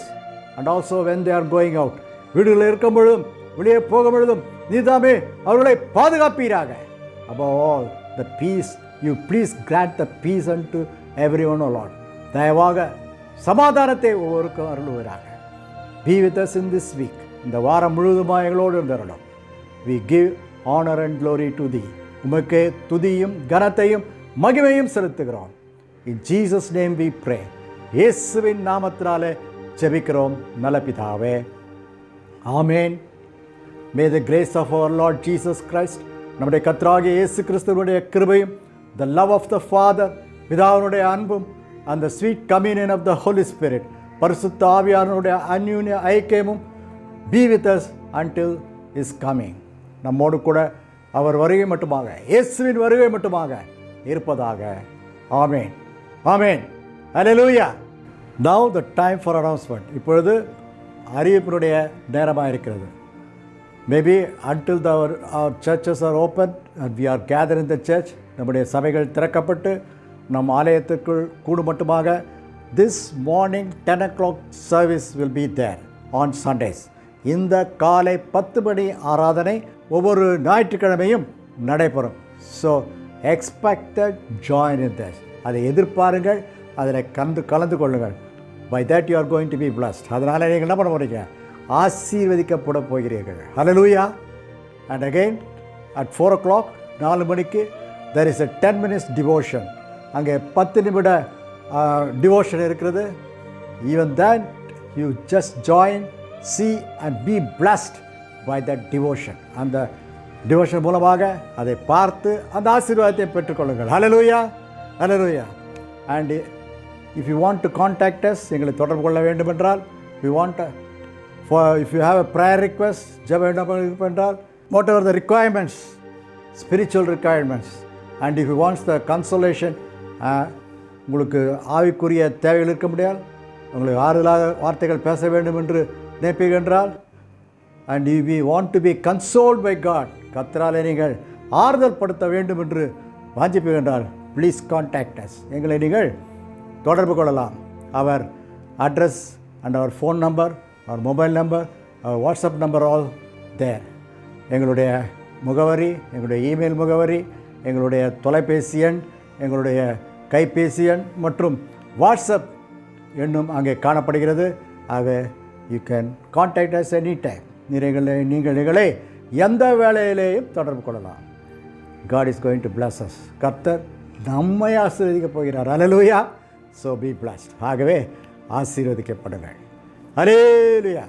and also when they are going out. வீடுகளில் இருக்கும் பொழுதும் வெளியே போகும் பொழுதும் நீதாமே அவர்களை பாதுகாப்பீராக. Above all, the peace, you please grant the peace unto everyone, O Lord. தயவாக சமாதானத்தை ஒவ்வொருக்கும் அருள்வீராக. Be with us in this week. இந்த வாரம் முழுவதுமாக எங்களோடு இருந்தரலும். We give honor and glory to thee. உமக்கே துதியும் கனத்தையும் மகிமையும் செலுத்துகிறோம். In Jesus' name we pray. இயேசுவின் நாமத்தினாலே ஜெபிக்கிறோம் நல்ல பிதாவே. ஆமென். May the grace of our Lord Jesus Christ, நம்முடைய கர்த்தராகிய இயேசு கிறிஸ்துவினுடைய கிருபையும், the love of the Father, பிதாவினுடைய அன்பும், and the sweet communion of the Holy Spirit, பரிசுத்த ஆவியானவருடைய அந்யோன்ய ஐக்கியமும் be with us until his coming. நம்மோடு கூட அவர் வருகை மட்டுமாக, இயேசுவின் வருகை மட்டுமாக இருப்பதாக. ஆமென். ஆமென். Hallelujah. Now the time for announcement. இப்பொழுது அறிவிப்பினுடைய நேரமாக இருக்கிறது. Maybe until our churches are open and we are gathered in the church, நம்முடைய சபைகள் திறக்கப்பட்டு நம் ஆலயத்துக்குள் கூடும் மட்டுமாக, this morning 10 o'clock service will be there on Sundays. இந்த காலை 10 மணி ஆராதனை ஒவ்வொரு ஞாயிற்றுக்கிழமையும் நடைபெறும். So expected join in this. அதை எதிர்பாருங்கள், அதில் கலந்து கொள்ளுங்கள். By that you are going to be blessed. அதனால் நீங்கள் என்ன பண்ண போகிறீங்க? ஆசீர்வதிக்கப்பட போகிறீர்கள். Hallelujah. And again at 4 o'clock 4 மணிக்கு there is a 10 minutes devotion. அங்கே 10 நிமிட devotion இருக்கிறது. Even then you just join, see and be blessed by that devotion. அந்த devotion மூலமாக அதை பார்த்து அந்த ஆசீர்வாதத்தை பெற்றுக்கொள்ளுங்கள். Hallelujah. Hallelujah. and if you want to contact us, எங்களை தொடர்பு கொள்ள வேண்டும் என்றால், if you have a prayer request, ஜெப விண்ணப்பம் என்றால், whatever the requirements, spiritual requirements, and if you want the consolation, உங்களுக்கு ஆவிக்குரிய தேவைகள் இருக்க முடியாது, உங்களுக்கு ஆறுதலாக வார்த்தைகள் பேச வேண்டும் என்று நினைப்பீர்கள், and if you want to be consoled by God, கர்த்தராலே நீங்கள் ஆறுதல் படுத்த வேண்டும் என்று வாஞ்சிப்பீர்கள், ப்ளீஸ் கான்டாக்ட் அஸ், எங்களை நீங்கள் தொடர்பு கொள்ளலாம். அவர் அட்ரஸ் அண்ட் அவர் ஃபோன் நம்பர், அவர் மொபைல் நம்பர், அவர் வாட்ஸ்அப் நம்பர் ஆல் தேர். எங்களுடைய முகவரி, எங்களுடைய இமெயில் முகவரி, எங்களுடைய தொலைபேசி எண், எங்களுடைய கைபேசி எண் மற்றும் வாட்ஸ்அப் எண்ணும் அங்கே காணப்படுகிறது. ஆக you can contact as any time. நீங்கள் எங்களை எந்த வேலையிலேயும் தொடர்பு கொள்ளலாம். God is going to bless us. கர்த்தர் நம்மை ஆசீர்வதிக்கப் போகிறார். அல்லேலூயா. So be blessed. ஆகவே ஆசீர்வதிக்கப்படுங்கள். அல்லேலூயா.